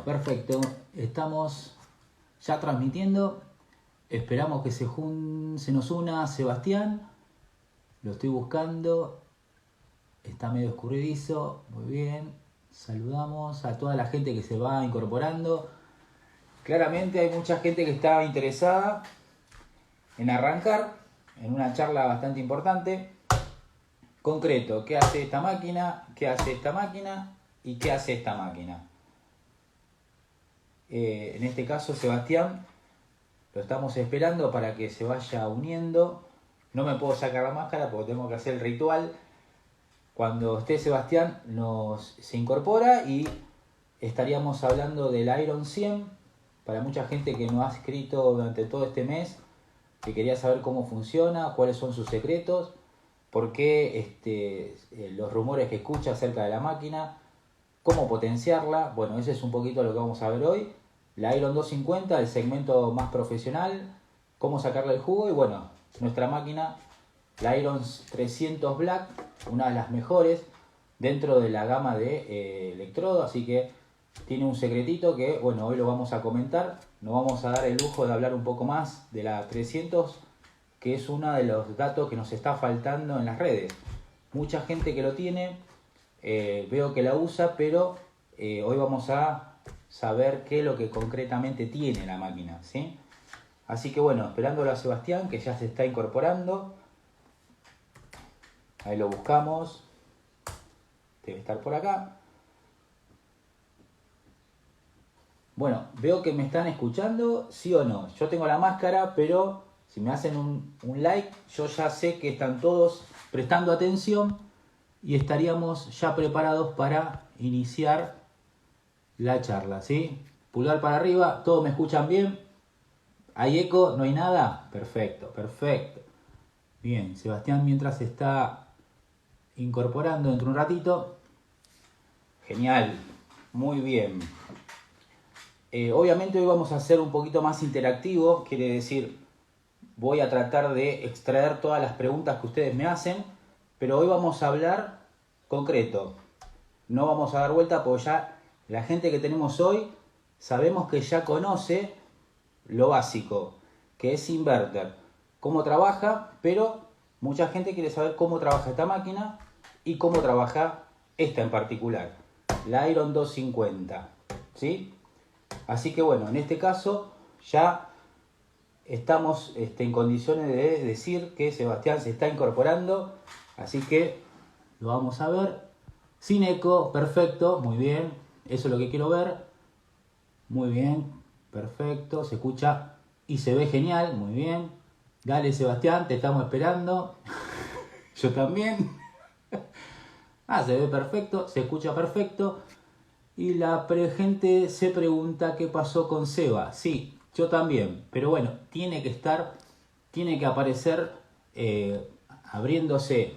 perfecto. Estamos ya transmitiendo. Esperamos que se nos una Sebastián. Lo estoy buscando. Está medio escurridizo. Muy bien. Saludamos a toda la gente que se va incorporando. Claramente hay mucha gente que está interesada en arrancar en una charla bastante importante. Concreto, ¿qué hace esta máquina? ¿Qué hace esta máquina? ¿Y qué hace esta máquina? En este caso, Sebastián, lo estamos esperando para que se vaya uniendo. No me puedo sacar la máscara porque tengo que hacer el ritual. Cuando esté Sebastián se incorpora y estaríamos hablando del Iron 100. Para mucha gente que nos ha escrito durante todo este mes, que quería saber cómo funciona, cuáles son sus secretos, por qué los rumores que escucha acerca de la máquina, cómo potenciarla. Bueno, ese es un poquito lo que vamos a ver hoy. La Iron 250, el segmento más profesional, cómo sacarle el jugo y bueno, nuestra máquina, la Iron 300 Black, una de las mejores dentro de la gama de electrodo, así que tiene un secretito que bueno, hoy lo vamos a comentar. Nos vamos a dar el lujo de hablar un poco más de la 300, que es uno de los datos que nos está faltando en las redes. Mucha gente que lo tiene, veo que la usa, pero hoy vamos a saber qué es lo que concretamente tiene la máquina, ¿sí? Así que bueno, esperándolo a Sebastián, que ya se está incorporando. Ahí lo buscamos. Debe estar por acá. Bueno, veo que me están escuchando, ¿sí o no? Yo tengo la máscara, pero si me hacen un like, yo ya sé que están todos prestando atención y estaríamos ya preparados para iniciar la charla, ¿sí? Pulgar para arriba, ¿todos me escuchan bien? ¿Hay eco? ¿No hay nada? Perfecto, perfecto. Bien, Sebastián mientras se está incorporando dentro de un ratito. Genial, muy bien. Obviamente hoy vamos a hacer un poquito más interactivo, quiere decir, voy a tratar de extraer todas las preguntas que ustedes me hacen, pero hoy vamos a hablar concreto. No vamos a dar vuelta porque ya la gente que tenemos hoy sabemos que ya conoce lo básico, que es inverter, cómo trabaja, pero mucha gente quiere saber cómo trabaja esta máquina y cómo trabaja esta en particular, la Iron 250, ¿sí? Así que bueno, en este caso ya estamos en condiciones de decir que Sebastián se está incorporando, así que lo vamos a ver. Sin eco, perfecto, muy bien, eso es lo que quiero ver. Muy bien, perfecto, se escucha y se ve genial, muy bien. Dale Sebastián, te estamos esperando. Yo también. Se ve perfecto, se escucha perfecto. Y la gente se pregunta qué pasó con Seba. Sí, yo también. Pero bueno, tiene que aparecer abriéndose.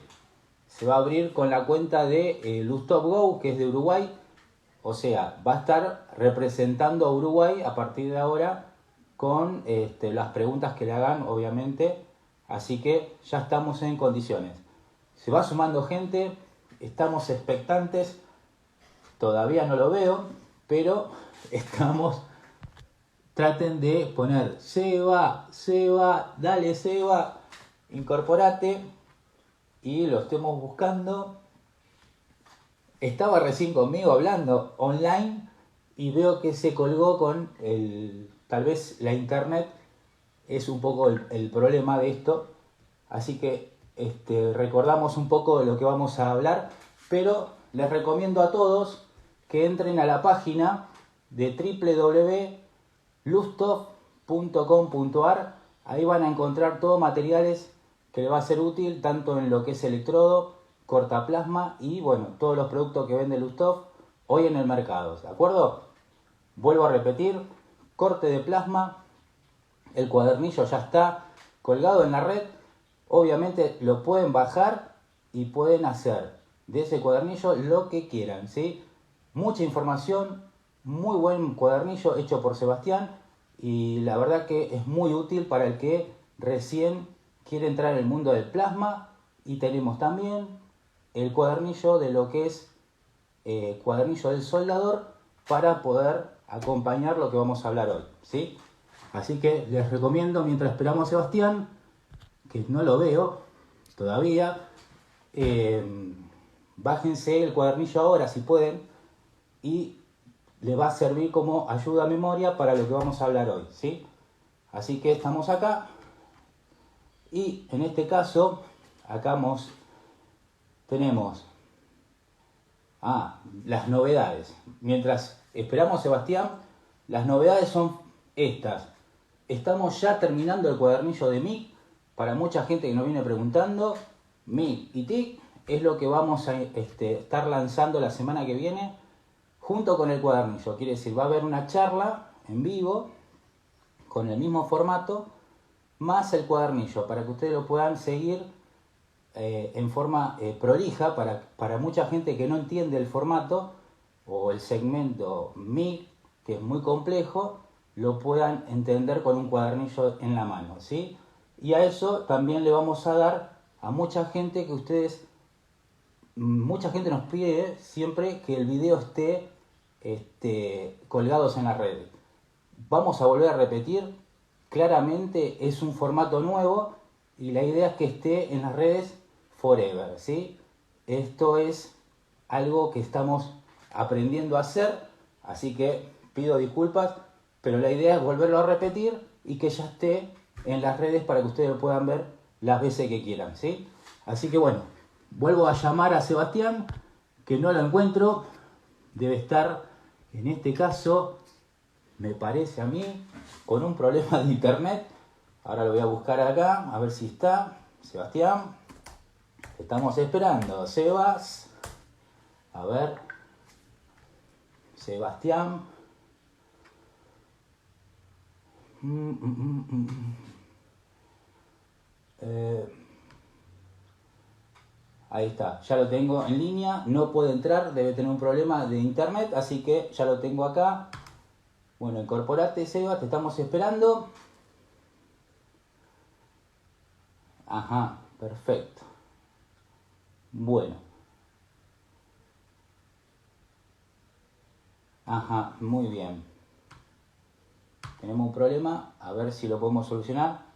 Se va a abrir con la cuenta de Lustop Go, que es de Uruguay. O sea, va a estar representando a Uruguay a partir de ahora con las preguntas que le hagan, obviamente. Así que ya estamos en condiciones. Se va sumando gente, estamos expectantes. Todavía no lo veo, pero estamos. Traten de poner Seba, dale Seba, incorporate. Y lo estemos buscando. Estaba recién conmigo hablando online y veo que se colgó con tal vez la internet es un poco el problema de esto. Así que recordamos un poco de lo que vamos a hablar, pero les recomiendo a todos que entren a la página de www.lustop.com.ar. Ahí van a encontrar todos materiales que les va a ser útil tanto en lo que es electrodo, cortaplasma y bueno, todos los productos que vende Lustop hoy en el mercado, ¿de acuerdo? Vuelvo a repetir, corte de plasma, el cuadernillo ya está colgado en la red, obviamente lo pueden bajar y pueden hacer de ese cuadernillo lo que quieran, ¿sí? Mucha información, muy buen cuadernillo hecho por Sebastián y la verdad que es muy útil para el que recién quiere entrar en el mundo del plasma. Y tenemos también el cuadernillo de lo que es cuadernillo del soldador para poder acompañar lo que vamos a hablar hoy, ¿sí? Así que les recomiendo, mientras esperamos a Sebastián, que no lo veo todavía, bájense el cuadernillo ahora si pueden y le va a servir como ayuda a memoria para lo que vamos a hablar hoy, ¿sí? Así que estamos acá y en este caso, acá tenemos las novedades. Mientras esperamos a Sebastián, las novedades son estas. Estamos ya terminando el cuadernillo de MIG. Para mucha gente que nos viene preguntando, MIG y TIC es lo que vamos a estar lanzando la semana que viene junto con el cuadernillo. Quiere decir, va a haber una charla en vivo con el mismo formato más el cuadernillo para que ustedes lo puedan seguir en forma prolija para mucha gente que no entiende el formato o el segmento MIG, que es muy complejo, lo puedan entender con un cuadernillo en la mano, ¿sí? Y a eso también le vamos a dar a mucha gente mucha gente nos pide siempre que el video esté colgados en las redes. Vamos a volver a repetir, claramente es un formato nuevo y la idea es que esté en las redes forever, ¿sí? Esto es algo que estamos aprendiendo a hacer, así que pido disculpas, pero la idea es volverlo a repetir y que ya esté en las redes para que ustedes lo puedan ver las veces que quieran, ¿sí? Así que bueno, vuelvo a llamar a Sebastián, que no lo encuentro, debe estar, en este caso, me parece a mí, con un problema de internet. Ahora lo voy a buscar acá, a ver si está. Sebastián, estamos esperando. Sebas, a ver, Sebastián. Ahí está, ya lo tengo en línea, no puede entrar, debe tener un problema de internet, así que ya lo tengo acá. Bueno, incorporate, Seba, te estamos esperando. Ajá, perfecto. Bueno. Ajá, muy bien. Tenemos un problema, a ver si lo podemos solucionar.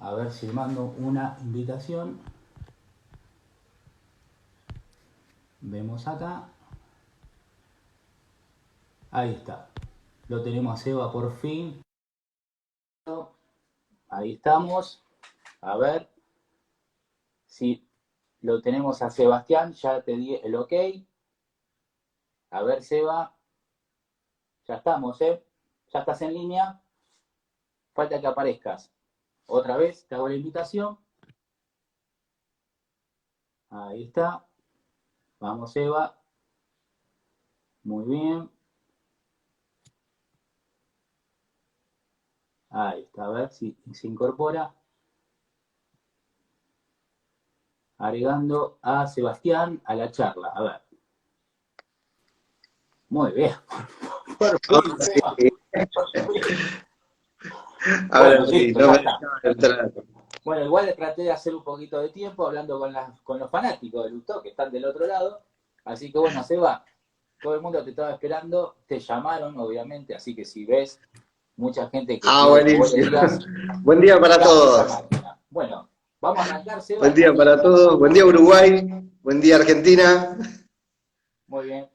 A ver si le mando una invitación. Vemos acá. Ahí está. Lo tenemos a Seba por fin. Ahí estamos. A ver si lo tenemos a Sebastián. Ya te di el ok. A ver, Seba. Ya estamos, ¿eh? Ya estás en línea. Falta que aparezcas. Otra vez te hago la invitación. Ahí está. Vamos, Eva. Muy bien. Ahí está, a ver si se incorpora. Agregando a Sebastián a la charla. A ver. Muy bien. Por fin, Seba. Ahora sí, no me dejaba entrar. Bueno, igual le traté de hacer un poquito de tiempo hablando con los fanáticos de Lutó que están del otro lado. Así que bueno, Seba, todo el mundo te estaba esperando. Te llamaron, obviamente, así que si ves mucha gente que Buenísimo. Buen día para todos. Bueno, vamos a arrancar, Seba. Buen día para todos. Buen día Uruguay. Buen día Argentina. Muy bien.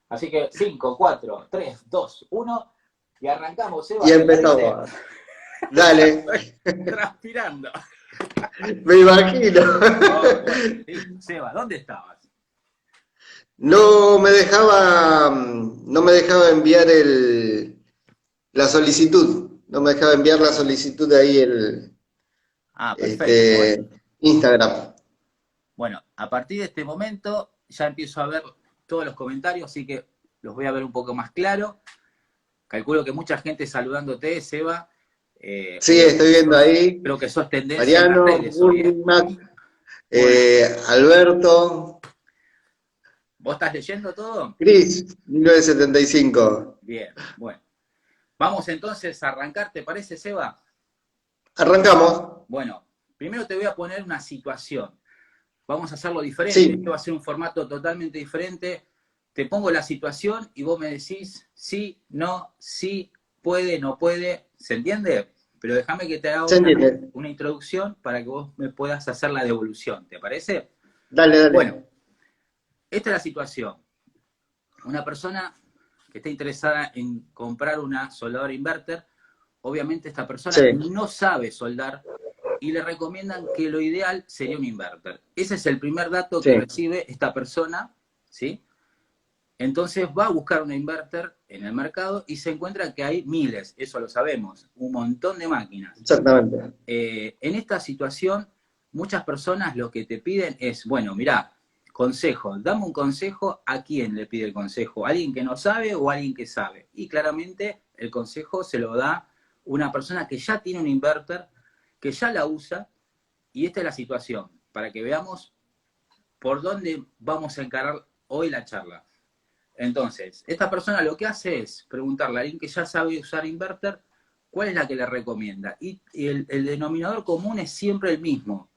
Así que 5, 4, 3, 2, 1 y arrancamos, Seba. Y empezamos. Dale. Transpirando. Me imagino. Seba, ¿dónde estabas? No me dejaba enviar la solicitud. No me dejaba enviar la solicitud de ahí perfecto. Instagram. Bueno, a partir de este momento ya empiezo a ver todos los comentarios, así que los voy a ver un poco más claro. Calculo que mucha gente saludándote, Seba. Sí, estoy viendo ahí. Creo que sos tendencia Mariano, en las redes hoy, Alberto. ¿Vos estás leyendo todo? Cris, 1975. Bien, bueno. Vamos entonces a arrancar, ¿te parece, Seba? Arrancamos. Bueno, primero te voy a poner una situación. Vamos a hacerlo diferente. Sí. Este va a ser un formato totalmente diferente. te pongo la situación y vos me decís sí, no, sí, puede, no puede, ¿se entiende? Pero déjame que te haga ¿Se entiende? una introducción para que vos me puedas hacer la devolución, ¿te parece? Dale, Bueno, dale. esta es la situación. Una persona que está interesada en comprar una soldadora inverter, obviamente esta persona Sí, no sabe soldar y le recomiendan que lo ideal sería un inverter. Ese es el primer dato que sí, recibe esta persona, ¿sí? Entonces va a buscar una inverter en el mercado y se encuentra que hay miles, eso lo sabemos, un montón de máquinas. exactamente. En esta situación, muchas personas lo que te piden es, bueno, mirá, consejo, dame un consejo. ¿A quién le pide el consejo? ¿A alguien que no sabe o a alguien que sabe? Y claramente el consejo se lo da una persona que ya tiene un inverter, que ya la usa, y esta es la situación, para que veamos por dónde vamos a encarar hoy la charla. Entonces, esta persona lo que hace es preguntarle a alguien que ya sabe usar inverter cuál es la que le recomienda. Y el denominador común es siempre el mismo.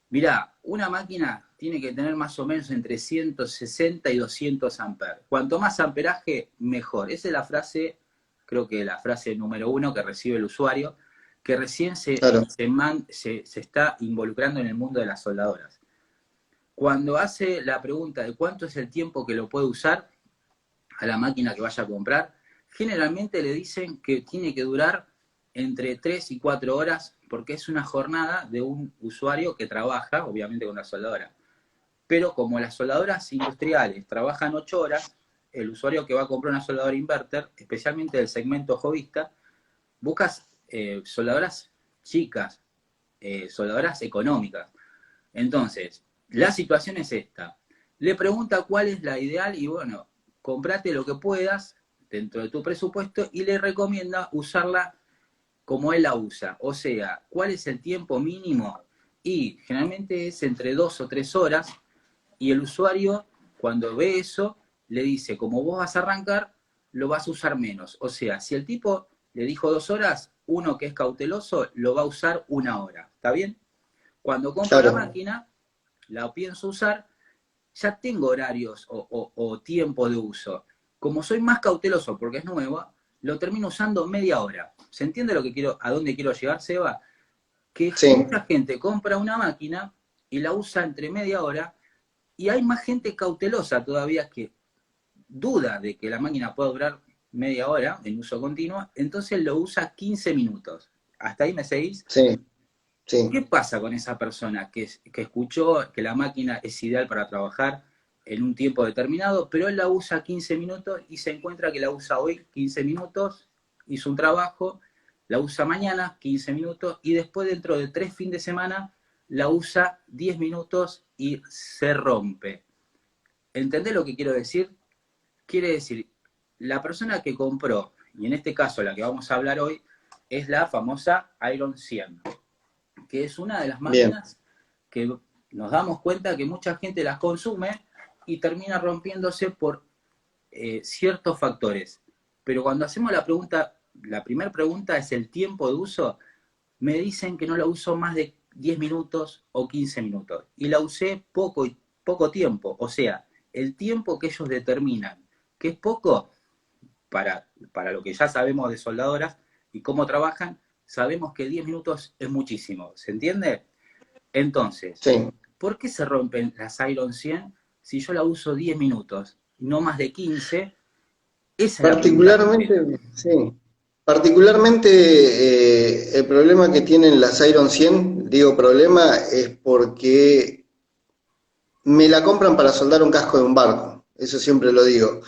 Mirá, una máquina tiene que tener más o menos entre 160 y 200 amperes. Cuanto más amperaje, mejor. Esa es la frase, creo que la frase número 1 que recibe el usuario, que recién Claro, se está involucrando en el mundo de las soldadoras. Cuando hace la pregunta de cuánto es el tiempo que lo puede usar a la máquina que vaya a comprar, generalmente le dicen que tiene que durar entre 3 y 4 horas porque es una jornada de un usuario que trabaja, obviamente con la soldadora. Pero como las soldadoras industriales trabajan 8 horas, el usuario que va a comprar una soldadora inverter, especialmente del segmento jovista, busca soldadoras chicas, soldadoras económicas. Entonces, la situación es esta. Le pregunta cuál es la ideal y bueno, comprate lo que puedas dentro de tu presupuesto y le recomienda usarla como él la usa. O sea, cuál es el tiempo mínimo y generalmente es entre 2 o 3 horas y el usuario cuando ve eso le dice, como vos vas a arrancar, lo vas a usar menos. O sea, si el tipo le dijo 2 horas, uno que es cauteloso lo va a usar 1 hora. ¿Está bien? Cuando compro la claro. máquina, la pienso usar, ya tengo horarios o tiempo de uso. Como soy más cauteloso porque es nuevo, lo termino usando media hora. ¿Se entiende a dónde quiero llegar, Seba? Que Sí, mucha gente compra una máquina y la usa entre media hora y hay más gente cautelosa todavía que duda de que la máquina pueda durar media hora en uso continuo, entonces lo usa 15 minutos. ¿Hasta ahí me seguís? sí, sí. ¿Qué pasa con esa persona que escuchó que la máquina es ideal para trabajar en un tiempo determinado, pero él la usa 15 minutos y se encuentra que la usa hoy 15 minutos, hizo un trabajo, la usa mañana 15 minutos y después dentro de 3 fines de semana la usa 10 minutos y se rompe? ¿Entendés lo que quiero decir? Quiere decir, la persona que compró, y en este caso la que vamos a hablar hoy, es la famosa Iron 100, que es una de las Bien. máquinas que nos damos cuenta que mucha gente las consume y termina rompiéndose por ciertos factores. Pero cuando hacemos la pregunta, la primera pregunta es el tiempo de uso, me dicen que no la uso más de 10 minutos o 15 minutos. Y la usé poco tiempo. O sea, el tiempo que ellos determinan que es poco para lo que ya sabemos de soldadoras y cómo trabajan, sabemos que 10 minutos es muchísimo. ¿Se entiende? Entonces, Sí. ¿por qué se rompen las Iron 100 si yo la uso 10 minutos, no más de 15? Esa es la pregunta concreta. Particularmente, sí. Particularmente, el problema que tienen las Iron 100, digo problema, es porque me la compran para soldar un casco de un barco. Eso siempre lo digo.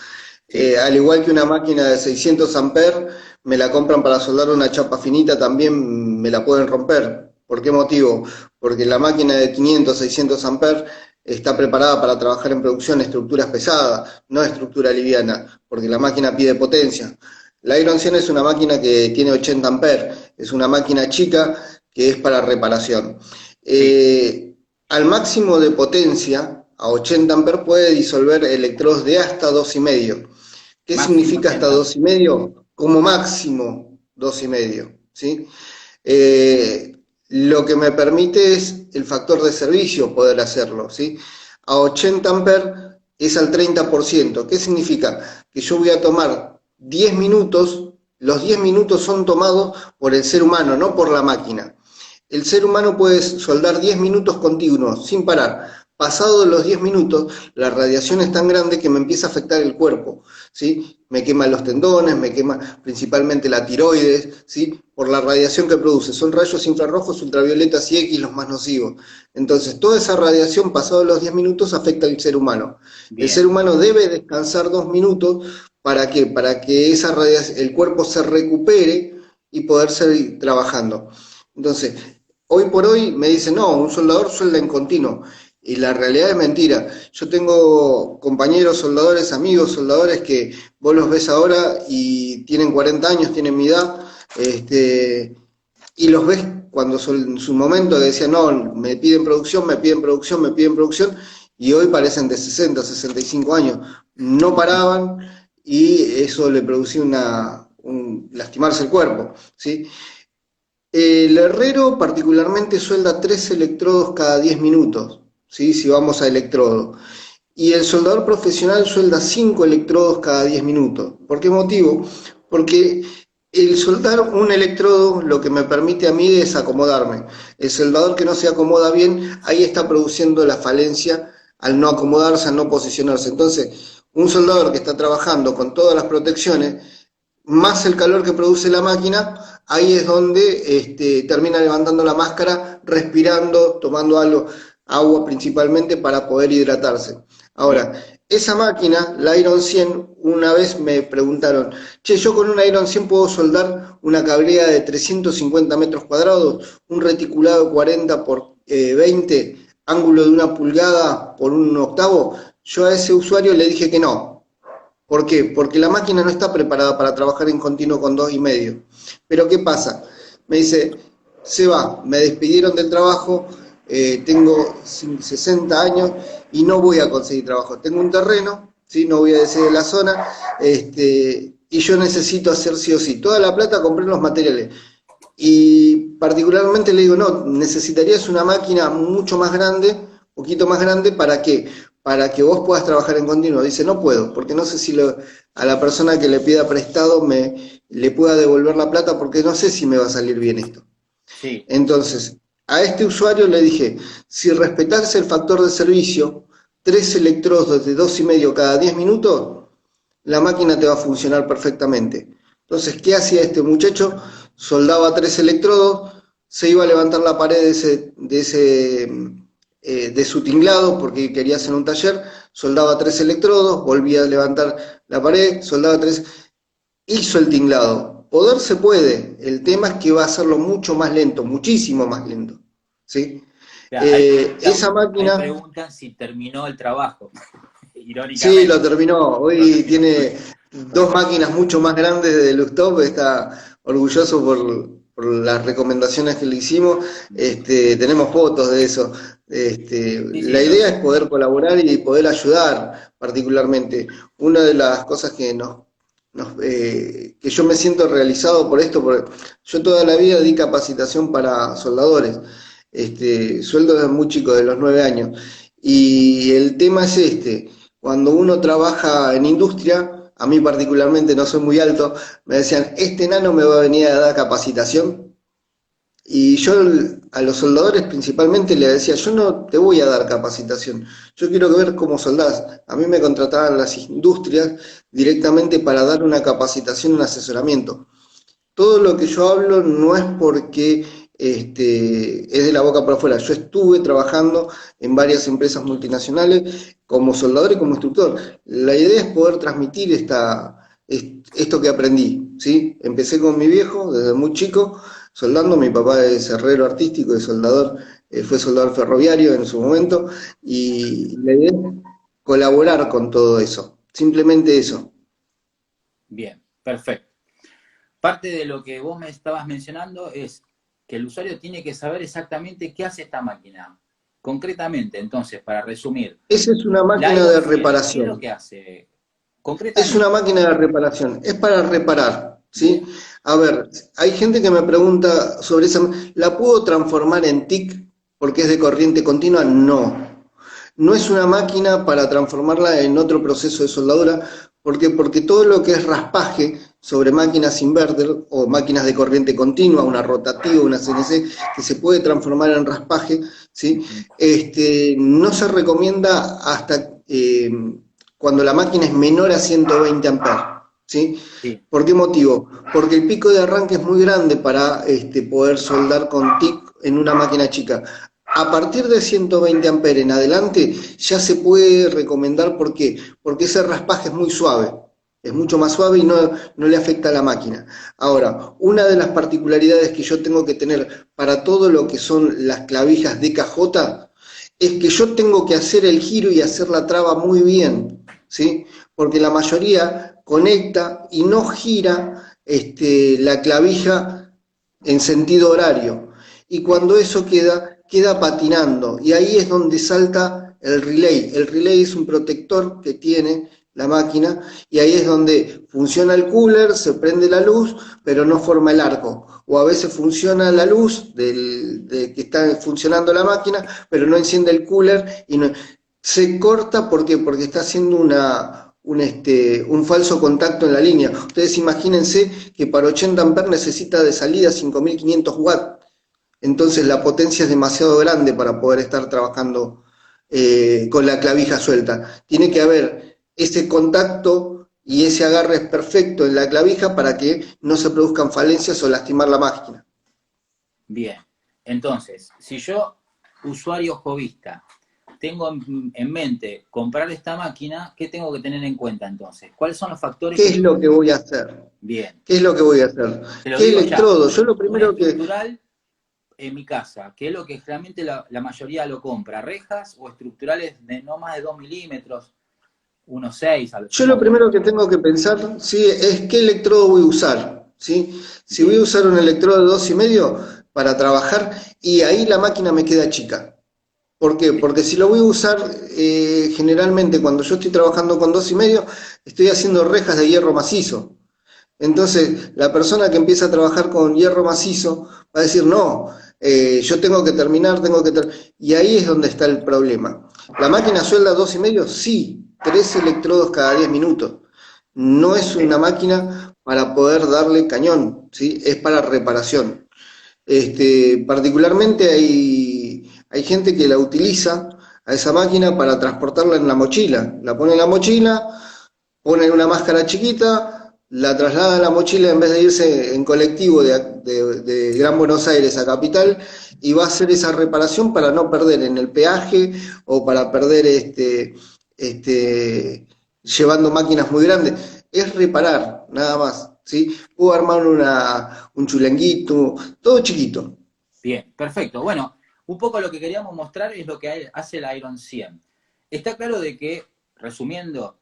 Sí, Al igual que una máquina de 600 amperes, me la compran para soldar una chapa finita, también me la pueden romper. ¿Por qué motivo? Porque la máquina de 500, 600 amperes está preparada para trabajar en producción de estructuras pesadas, no estructura liviana, porque la máquina pide potencia. La Iron 100 es una máquina que tiene 80 amperes, es una máquina chica que es para reparación. sí. Al máximo de potencia, a 80 amperes, puede disolver electrodos de hasta 2,5. ¿Qué Máximo significa hasta 80. 2,5? Como máximo 2,5, ¿sí? Eh, lo que me permite es el factor de servicio poder hacerlo, ¿sí? A 80 amperes es al 30%. ¿Qué significa? Que yo voy a tomar 10 minutos, los 10 minutos son tomados por el ser humano, no por la máquina. El ser humano puede soldar 10 minutos continuos, sin parar. Pasados los 10 minutos, la radiación es tan grande que me empieza a afectar el cuerpo, ¿sí? Me quema los tendones, me quema principalmente la tiroides, ¿sí? Por la radiación que produce. Son rayos infrarrojos, ultravioletas y X los más nocivos. Entonces, toda esa radiación, pasados los 10 minutos, afecta al ser humano. El ser Bien, humano debe descansar 2 minutos, ¿para qué? Para que esa radiación, el cuerpo se recupere y poder seguir trabajando. Entonces, hoy por hoy me dicen, no, un soldador suelda en continuo. Y la realidad es mentira. Yo tengo compañeros soldadores, amigos soldadores que vos los ves ahora y tienen 40 años, tienen mi edad, y los ves cuando en su momento decían, no, me piden producción, me piden producción, me piden producción, y hoy parecen de 60, 65 años. No paraban y eso le producía lastimarse el cuerpo, ¿sí? El herrero particularmente suelda 3 electrodos cada 10 minutos, ¿sí? Si vamos a electrodo. Y el soldador profesional suelda 5 electrodos cada 10 minutos. ¿Por qué motivo? Porque el soldar un electrodo lo que me permite a mí es acomodarme. El soldador que no se acomoda bien, ahí está produciendo la falencia al no acomodarse, al no posicionarse. Entonces, un soldador que está trabajando con todas las protecciones, más el calor que produce la máquina, ahí es donde termina levantando la máscara, respirando, tomando algo, agua principalmente para poder hidratarse. bien. Ahora, esa máquina, la Iron 100, una vez me preguntaron, che, yo con una Iron 100 puedo soldar una cablea de 350 metros cuadrados, un reticulado 40 por 20, ángulo de 1 pulgada por 1/8. Yo a ese usuario le dije que no. ¿Por qué? Porque la máquina no está preparada para trabajar en continuo con 2,5. Pero ¿qué pasa? Me dice, se va, me despidieron del trabajo, tengo 60 años y no voy a conseguir trabajo. Tengo un terreno, ¿sí? No voy a decir de la zona, y yo necesito hacer sí o sí. Toda la plata compré los materiales. Y particularmente le digo, no, necesitarías una máquina mucho más grande, poquito más grande, ¿para qué? Para que vos puedas trabajar en continuo. Dice, no puedo, porque no sé si a la persona que le pida prestado le pueda devolver la plata, porque no sé si me va a salir bien esto. Sí, Entonces, a este usuario le dije, si respetás el factor de servicio, 3 electrodos de 2,5 cada 10 minutos, la máquina te va a funcionar perfectamente. Entonces, ¿qué hacía este muchacho? Soldaba 3 electrodos, se iba a levantar la pared de su tinglado, porque quería hacer un taller, soldaba 3 electrodos, volvía a levantar la pared, soldaba 3, hizo el tinglado. Poder se puede, el tema es que va a hacerlo mucho más lento, muchísimo más lento, ¿sí? ya, ahí, Esa ahí máquina, preguntan si terminó el trabajo, sí, lo irónicamente. terminó. Lo Hoy terminó. tiene 2 máquinas mucho más grandes de Lustop, está orgulloso por las recomendaciones que le hicimos. Tenemos fotos de eso. Sí, La sí, lo idea sé. es poder colaborar y poder ayudar particularmente. Una de las cosas que yo me siento realizado por esto, porque yo toda la vida di capacitación para soldadores, sueldo desde muy chico, de los 9 años. Y el tema es cuando uno trabaja en industria, a mí particularmente no soy muy alto, me decían, este enano me va a venir a dar capacitación. Y yo a los soldadores principalmente les decía, yo no te voy a dar capacitación, yo quiero ver cómo soldás. A mí me contrataban las industrias directamente para dar una capacitación, un asesoramiento. Todo lo que yo hablo no es porque es de la boca para afuera. Yo estuve trabajando en varias empresas multinacionales como soldador y como instructor. La idea es poder transmitir esto que aprendí, ¿sí? Empecé con mi viejo desde muy chico, soldando. Mi papá es herrero artístico y soldador, fue soldador ferroviario en su momento, y la idea es colaborar con todo eso. Simplemente eso. Bien, perfecto. Parte de lo que vos me estabas mencionando es que el usuario tiene que saber exactamente qué hace esta máquina. Concretamente, entonces, para resumir, Esa es una la máquina Iron de 100, ¿qué es lo reparación. que hace? Es una Concretamente. máquina de reparación, es para reparar, ¿sí? Bien, A ver, hay gente que me pregunta sobre esa, ¿la puedo transformar en TIC porque es de corriente continua? No. No es una máquina para transformarla en otro proceso de soldadura. ¿Por qué? Porque todo lo que es raspaje sobre máquinas inverter o máquinas de corriente continua, una rotativa, una CNC, que se puede transformar en raspaje, ¿sí? No se recomienda hasta cuando la máquina es menor a 120 amperes, ¿sí? Sí, ¿Por qué motivo? Porque el pico de arranque es muy grande para poder soldar con TIC en una máquina chica. A partir de 120 amperes en adelante ya se puede recomendar. ¿Por qué? Porque ese raspaje es muy suave, es mucho más suave y no le afecta a la máquina. Ahora, una de las particularidades que yo tengo que tener para todo lo que son las clavijas DKJ es que yo tengo que hacer el giro y hacer la traba muy bien, ¿sí? Porque la mayoría conecta y no gira la clavija en sentido horario. Y bien, cuando eso queda patinando. Y ahí es donde salta el relay. El relay es un protector que tiene la máquina y ahí es donde funciona el cooler, se prende la luz, pero no forma el arco. O a veces funciona la luz de que está funcionando la máquina, pero no enciende el cooler y no, se corta. ¿Por qué? Porque está haciendo un falso contacto en la línea. Ustedes imagínense que para 80 amperes necesita de salida 5500 watts. Entonces la potencia es demasiado grande para poder estar trabajando con la clavija suelta. Tiene que bien, haber ese contacto y ese agarre perfecto en la clavija para que no se produzcan falencias o lastimar la máquina. bien. Entonces, si yo, usuario jovista, tengo en mente comprar esta máquina, ¿qué tengo que tener en cuenta entonces? ¿Cuáles son los factores ¿Qué que es tengo? lo que voy a hacer? Bien, ¿Qué es lo que voy a hacer? te lo ¿Qué digo ya. electrodo? Yo lo Un primero que... estructural en mi casa, que es lo que realmente la mayoría lo compra, rejas o estructurales de no más de 2 milímetros, 1,6 a lo Yo sumo lo que no. primero que tengo que pensar, ¿sí?, es qué electrodo voy a usar, ¿sí? Si voy a Bien, usar un electrodo de 2,5 para trabajar, y ahí la máquina me queda chica. ¿Por qué? bien, Porque si lo voy a usar, generalmente cuando yo estoy trabajando con 2,5, estoy haciendo rejas de hierro macizo. Entonces, la persona que empieza a trabajar con hierro macizo va a decir, no, yo tengo que terminar, y ahí es donde está el problema. ¿La máquina suelda 2,5? Sí, 3 electrodos cada 10 minutos. No es una perfecto. máquina para poder darle cañón, ¿sí? Es para reparación. Particularmente hay gente que la utiliza a esa máquina para transportarla en la mochila. La pone en la mochila, pone una máscara chiquita, la traslada a la mochila en vez de irse en colectivo de Gran Buenos Aires a Capital, y va a hacer esa reparación para no perder en el peaje o para perder llevando máquinas muy grandes. Es reparar, nada más, ¿sí? Puedo armar un chulenguito, todo chiquito. Bien, perfecto. Bueno, un poco lo que queríamos mostrar es lo que hace el Iron 100. Está claro de que, resumiendo,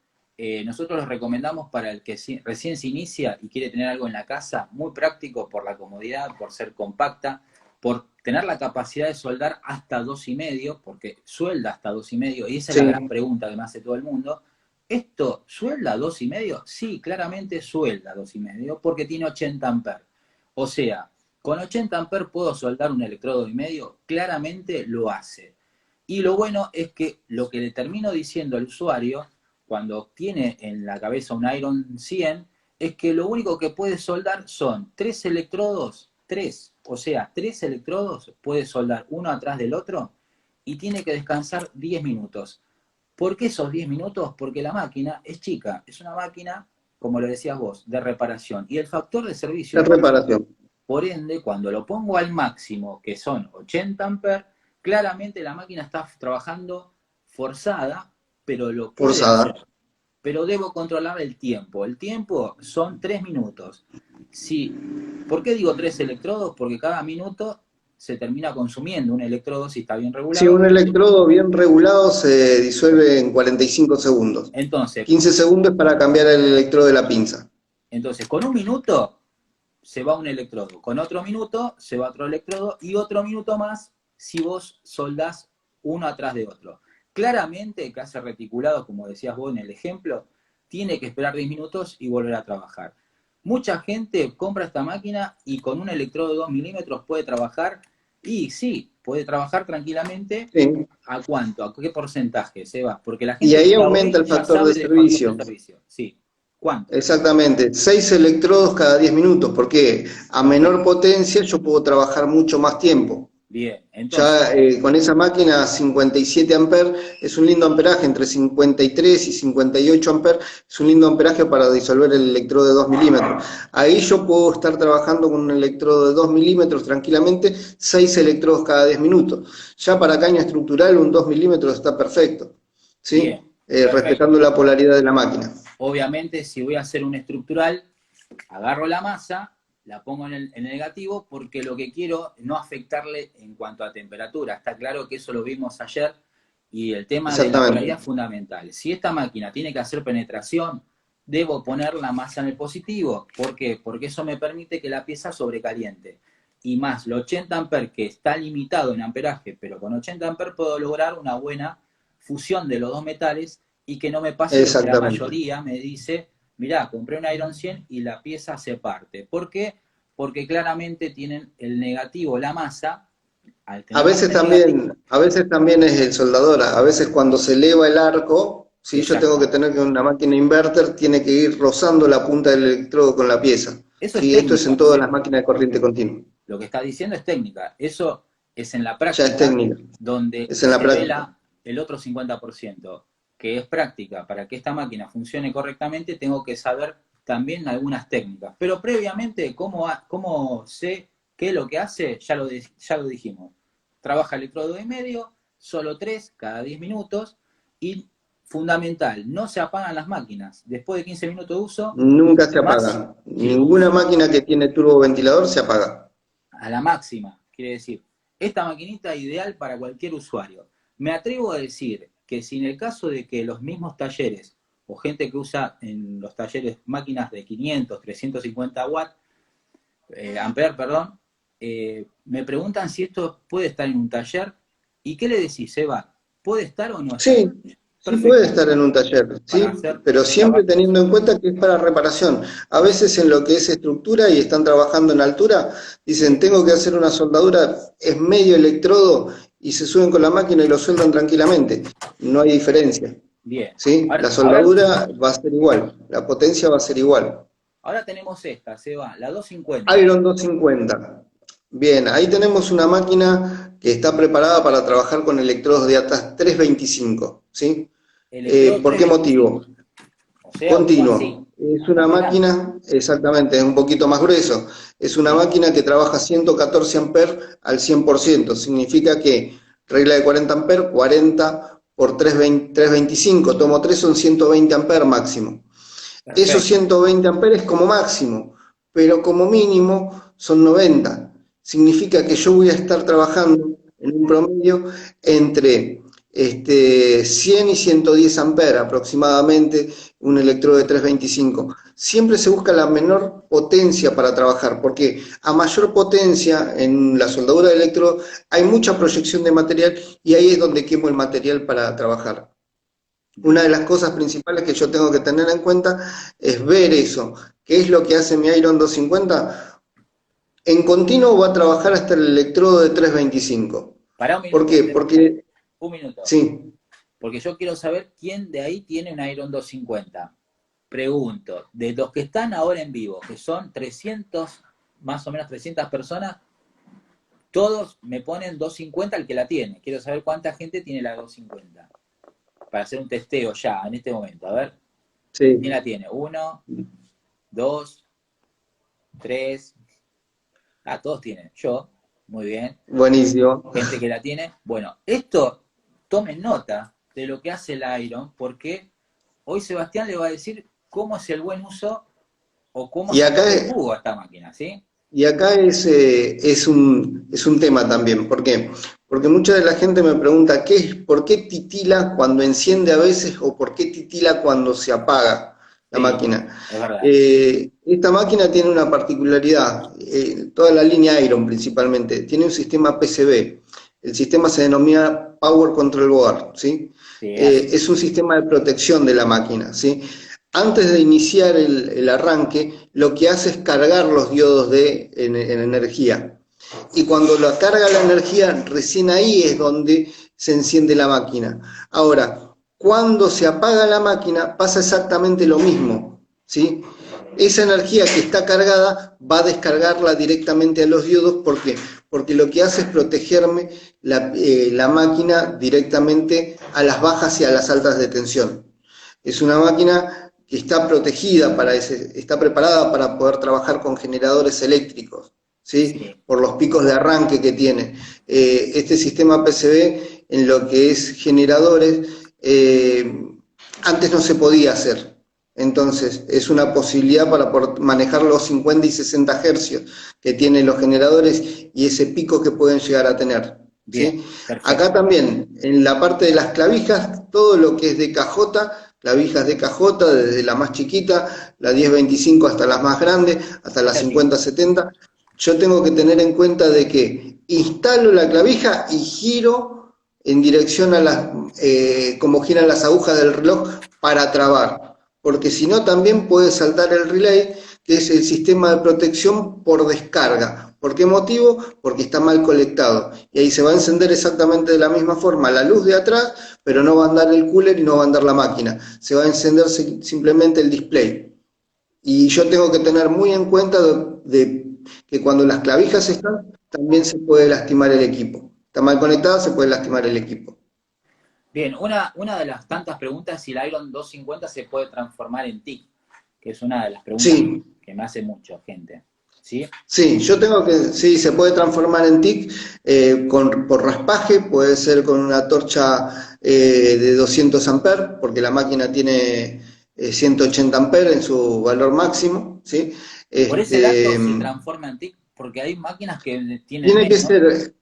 nosotros los recomendamos para el que recién se inicia y quiere tener algo en la casa, muy práctico por la comodidad, por ser compacta, por tener la capacidad de soldar hasta 2,5, porque suelda hasta 2,5, y esa es la gran Sí, pregunta que me hace todo el mundo. ¿Esto suelda 2,5? Sí, claramente suelda 2,5, porque tiene 80 amperes. O sea, con 80 amperes puedo soldar un electrodo y medio, claramente lo hace. Y lo bueno es que lo que le termino diciendo al usuario, cuando tiene en la cabeza un Iron 100, es que lo único que puede soldar son 3 electrodos, 3, o sea, 3 electrodos puede soldar uno atrás del otro y tiene que descansar 10 minutos. ¿Por qué esos 10 minutos? Porque la máquina es chica, es una máquina, como lo decías vos, de reparación. Y el factor de servicio es es bajo. reparación. Por ende, cuando lo pongo al máximo, que son 80 amperes, claramente la máquina está trabajando forzada, pero lo puede hacer. Forzada. Pero debo controlar el tiempo. El tiempo son 3 minutos. Si, ¿por qué digo 3 electrodos? Porque cada minuto se termina consumiendo un electrodo, si está bien Si regulado. un electrodo bien regulado se disuelve en 45 segundos. Entonces, 15 segundos para cambiar el electrodo de la pinza. entonces, con un minuto se va un electrodo, con otro minuto se va otro electrodo y otro minuto más si vos soldás uno atrás de otro. Claramente, que hace reticulado, como decías vos en el ejemplo, tiene que esperar 10 minutos y volver a trabajar. Mucha gente compra esta máquina y con un electrodo de 2 milímetros puede trabajar y sí, puede trabajar tranquilamente. Sí. ¿A cuánto? ¿A qué porcentaje, Seba? Porque la Y gente ahí llega aumenta hoy el ya factor de sabe de factor de servicio. servicio. Sí. ¿Cuánto? Exactamente, 6 electrodos cada 10 minutos, porque a menor Perfecto. potencia yo puedo trabajar mucho más tiempo. Bien. Entonces, Ya con esa máquina 57 amperes es un lindo amperaje, entre 53 y 58 amperes es un lindo amperaje para disolver el electrodo de 2 milímetros. Ahí yo puedo estar trabajando con un electrodo de 2 milímetros tranquilamente, 6 electrodos cada 10 minutos. Ya para caño estructural un 2 milímetros está perfecto, ¿sí? bien. Perfecto. Respetando la polaridad de la máquina. Obviamente, si voy a hacer un estructural, agarro la masa, la pongo en el negativo, porque lo que quiero es no afectarle en cuanto a temperatura. Está claro que eso lo vimos ayer, y el tema de la Exactamente. polaridad es fundamental. Si esta máquina tiene que hacer penetración, debo poner la masa en el positivo. ¿Por qué? Porque eso me permite que la pieza sobrecaliente. Y más, los 80 amperes, que está limitado en amperaje, pero con 80 amperes puedo lograr una buena fusión de los dos metales, y que no me pase lo que la Exactamente. mayoría me dice: mirá, compré un Iron 100 y la pieza se parte. ¿Por qué? Porque claramente tienen el negativo, la masa. Al tener masa en negativo, A veces también es el soldador, a veces cuando se eleva el arco, si yo tengo que exactamente. tener que una máquina inverter, tiene que ir rozando la punta del electrodo con la pieza. Eso es Sí, esto es en técnica, todas ¿sí? las máquinas de corriente continua. Lo que está diciendo es técnica. Eso es en la Ya es práctica técnica, donde es en la se práctica. vela el otro 50%, que es práctica. Para que esta máquina funcione correctamente, tengo que saber también algunas técnicas. Pero previamente, ¿cómo sé qué es lo que hace? Ya lo dijimos. Trabaja electrodo y medio, solo 3 cada 10 minutos, y fundamental, no se apagan las máquinas. Después de 15 minutos de uso, Nunca se máximo, apaga. sí, Ninguna máquina que tiene turboventilador se apaga. a la máxima, quiere decir, esta maquinita ideal para cualquier usuario. Me atrevo a decir que si en el caso de que los mismos talleres, o gente que usa en los talleres máquinas de 500, 350 watts, amperes, perdón, me preguntan si esto puede estar en un taller, ¿y qué le decís, Eva? ¿Puede estar o no estar? Sí, sí puede Perfecto, estar en un taller, para sí, hacer pero la siempre reparación. teniendo en cuenta que es para reparación. A veces en lo que es estructura y están trabajando en altura, dicen, Sí, tengo que hacer una soldadura, es medio electrodo y se suben con la máquina y lo sueldan tranquilamente. No hay diferencia, bien. ¿sí? La Ahora, soldadura va a ser igual, la potencia va a ser igual. ahora tenemos esta, Seba, la 250. Iron 250. Bien, ahí tenemos una máquina que está preparada para trabajar con electrodos de hasta 325, ¿sí? Electrodo ¿Por qué 325. motivo? O sea, uno así, Continuo. Es una más grande. máquina, exactamente, es un poquito más grueso. Es una Sí, máquina que trabaja 114 amperes al 100%. Significa que regla de 40 amperes, 40 por 325, tomo 3 son 120 amperes máximo. Esos perfecto. 120 amperes como máximo, pero como mínimo son 90. Significa que yo voy a estar trabajando en un promedio entre 100 y 110 amperes aproximadamente, un electrodo de 325. Siempre se busca la menor potencia para trabajar, porque a mayor potencia en la soldadura de electrodo hay mucha proyección de material y ahí es donde quemo el material para trabajar. Una de Bien, las cosas principales que yo tengo que tener en cuenta es ver eso. ¿Qué es lo que hace mi Iron 250? En continuo va a trabajar hasta el electrodo de 325. para un ¿Por minuto, qué? Porque, un minuto. sí, Porque yo quiero saber quién de ahí tiene un Iron 250. Pregunto, de los que están ahora en vivo, que son 300, más o menos 300 personas, todos me ponen 250 el que la tiene. Quiero saber cuánta gente tiene la 250. Para hacer un testeo ya, en este momento. A ver, ¿quién sí, la tiene? Uno, dos, tres. Ah, todos tienen. Yo, muy bien. buenísimo. Gente que la tiene. Bueno, esto tomen nota de lo que hace el Iron, porque hoy Sebastián le va a decir cómo es el buen uso o cómo Y acá, sacarle el jugo a esta máquina, ¿sí? y acá es un tema también. ¿Por qué? Porque mucha de la gente me pregunta, ¿por qué titila cuando enciende a veces o por qué titila cuando se apaga la Sí, máquina? es verdad. Esta máquina tiene una particularidad, toda la línea Iron principalmente, tiene un sistema PCB. El sistema se denomina Power Control Board, ¿sí? Sí, así. Es un sistema de protección de la máquina, ¿sí? Antes de iniciar el arranque, lo que hace es cargar los diodos en energía. Y cuando la carga la energía, recién ahí es donde se enciende la máquina. Ahora, cuando se apaga la máquina, pasa exactamente lo mismo, ¿sí? Esa energía que está cargada va a descargarla directamente a los diodos. ¿Por qué? Porque lo que hace es protegerme la máquina directamente a las bajas y a las altas de tensión. Es una máquina que está protegida está preparada para poder trabajar con generadores eléctricos, ¿sí? Sí. Por los picos de arranque que tiene. Este sistema PCB en lo que es generadores, antes no se podía hacer. Entonces, es una posibilidad para poder manejar los 50 y 60 hercios que tienen los generadores y ese pico que pueden llegar a tener, Bien, ¿sí? Acá perfecto. también, en la parte de las clavijas, todo lo que es de cajota, clavijas de cajota, desde la más chiquita, la 1025 hasta las más grandes, hasta las Bien. 50-70, yo tengo que tener en cuenta de que instalo la clavija y giro en dirección a como giran las agujas del reloj para trabar, porque si no también puede saltar el relay, que es el sistema de protección por descarga. ¿Por qué motivo? Porque está mal conectado. Y ahí se va a encender exactamente de la misma forma la luz de atrás, pero no va a andar el cooler y no va a andar la máquina. Se va a encender simplemente el display. Y yo tengo que tener muy en cuenta que cuando las clavijas están, también se puede lastimar el equipo. Está mal conectada, se puede lastimar el equipo. Bien, una de las tantas preguntas es si el Iron 250 se puede transformar en TIC, que es una de las preguntas Sí, que me hace mucho gente. ¿Sí? sí, yo tengo que, sí, se puede transformar en TIC por raspaje, puede ser con una torcha de 200 amperes, porque la máquina tiene 180 amperes en su valor máximo, ¿sí? Por ese dato Este, se transforma en TIC, porque hay máquinas que tienen tiene que menos. ser,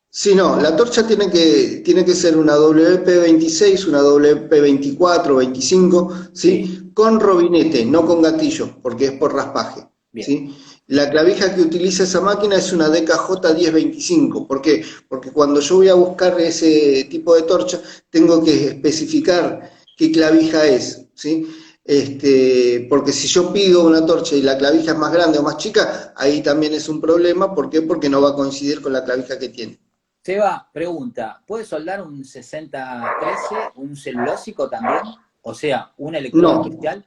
sí, no, la torcha tiene que ser una WP26, una WP24, 25, Sí, ¿sí? Con robinete, no con gatillo, porque es por raspaje, bien. ¿sí? La clavija que utiliza esa máquina es una DKJ1025. ¿Por qué? Porque cuando yo voy a buscar ese tipo de torcha, tengo que especificar qué clavija es, ¿sí? Porque si yo pido una torcha y la clavija es más grande o más chica, ahí también es un problema. ¿Por qué? Porque no va a coincidir con la clavija que tiene. Seba, pregunta, ¿puede soldar un 6013, un celulósico también? O sea, un electrodo No, especial.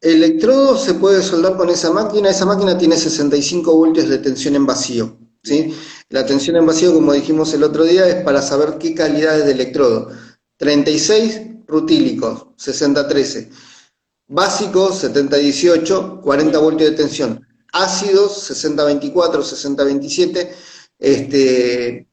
electrodo se puede soldar con esa máquina tiene 65 voltios de tensión en vacío, ¿sí? Bien, La tensión en vacío, como dijimos el otro día, es para saber qué calidad es de electrodo. 36 rutílicos, 6013. Básicos, 7018, 40 bien, voltios de tensión. Ácidos, 6024, 6027. Este,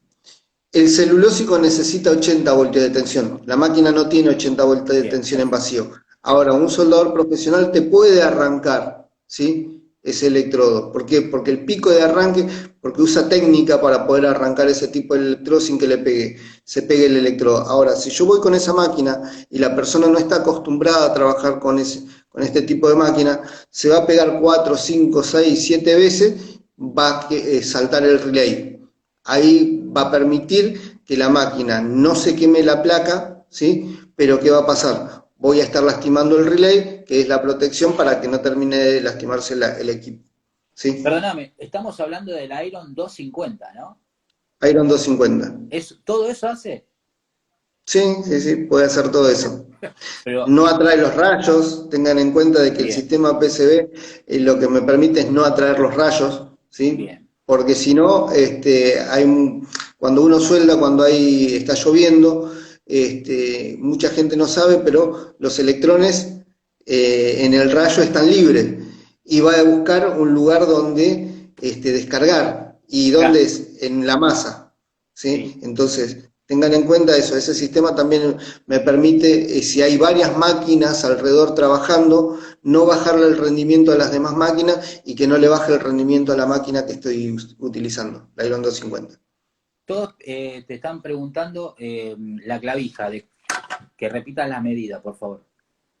el celulósico necesita 80 voltios de tensión. La máquina no tiene 80 voltios de bien, tensión en perfecto. vacío. Ahora, un soldador profesional te puede arrancar, ¿sí? Ese electrodo. ¿Por qué? Porque el pico de arranque, porque usa técnica para poder arrancar ese tipo de electrodo sin que se pegue el electrodo. Ahora, si yo voy con esa máquina y la persona no está acostumbrada a trabajar con este tipo de máquina, se va a pegar 4, 5, 6, 7 veces, va a saltar el relay. Ahí va a permitir que la máquina no se queme la placa, ¿sí? Pero ¿qué va a pasar? Voy a estar lastimando el relay, que es la protección para que no termine de lastimarse el equipo, ¿sí? Perdóname, estamos hablando del Iron 250, ¿no? Iron 250. ¿Todo eso hace? Sí, sí, sí, puede hacer todo eso. Pero, No atrae los rayos, tengan en cuenta de que el bien, sistema PCB lo que me permite es no atraer los rayos, ¿sí? bien. Porque si no, cuando uno suelda, cuando está lloviendo, mucha gente no sabe, pero los electrones en el rayo están libres y va a buscar un lugar donde descargar. ¿Y Claro, dónde es? En la masa, sí. ¿sí? Entonces, tengan en cuenta eso. Ese sistema también me permite, si hay varias máquinas alrededor trabajando, no bajarle el rendimiento a las demás máquinas y que no le baje el rendimiento a la máquina que estoy utilizando, la Iron 250. Todos te están preguntando la clavija, que repitas la medida, por favor.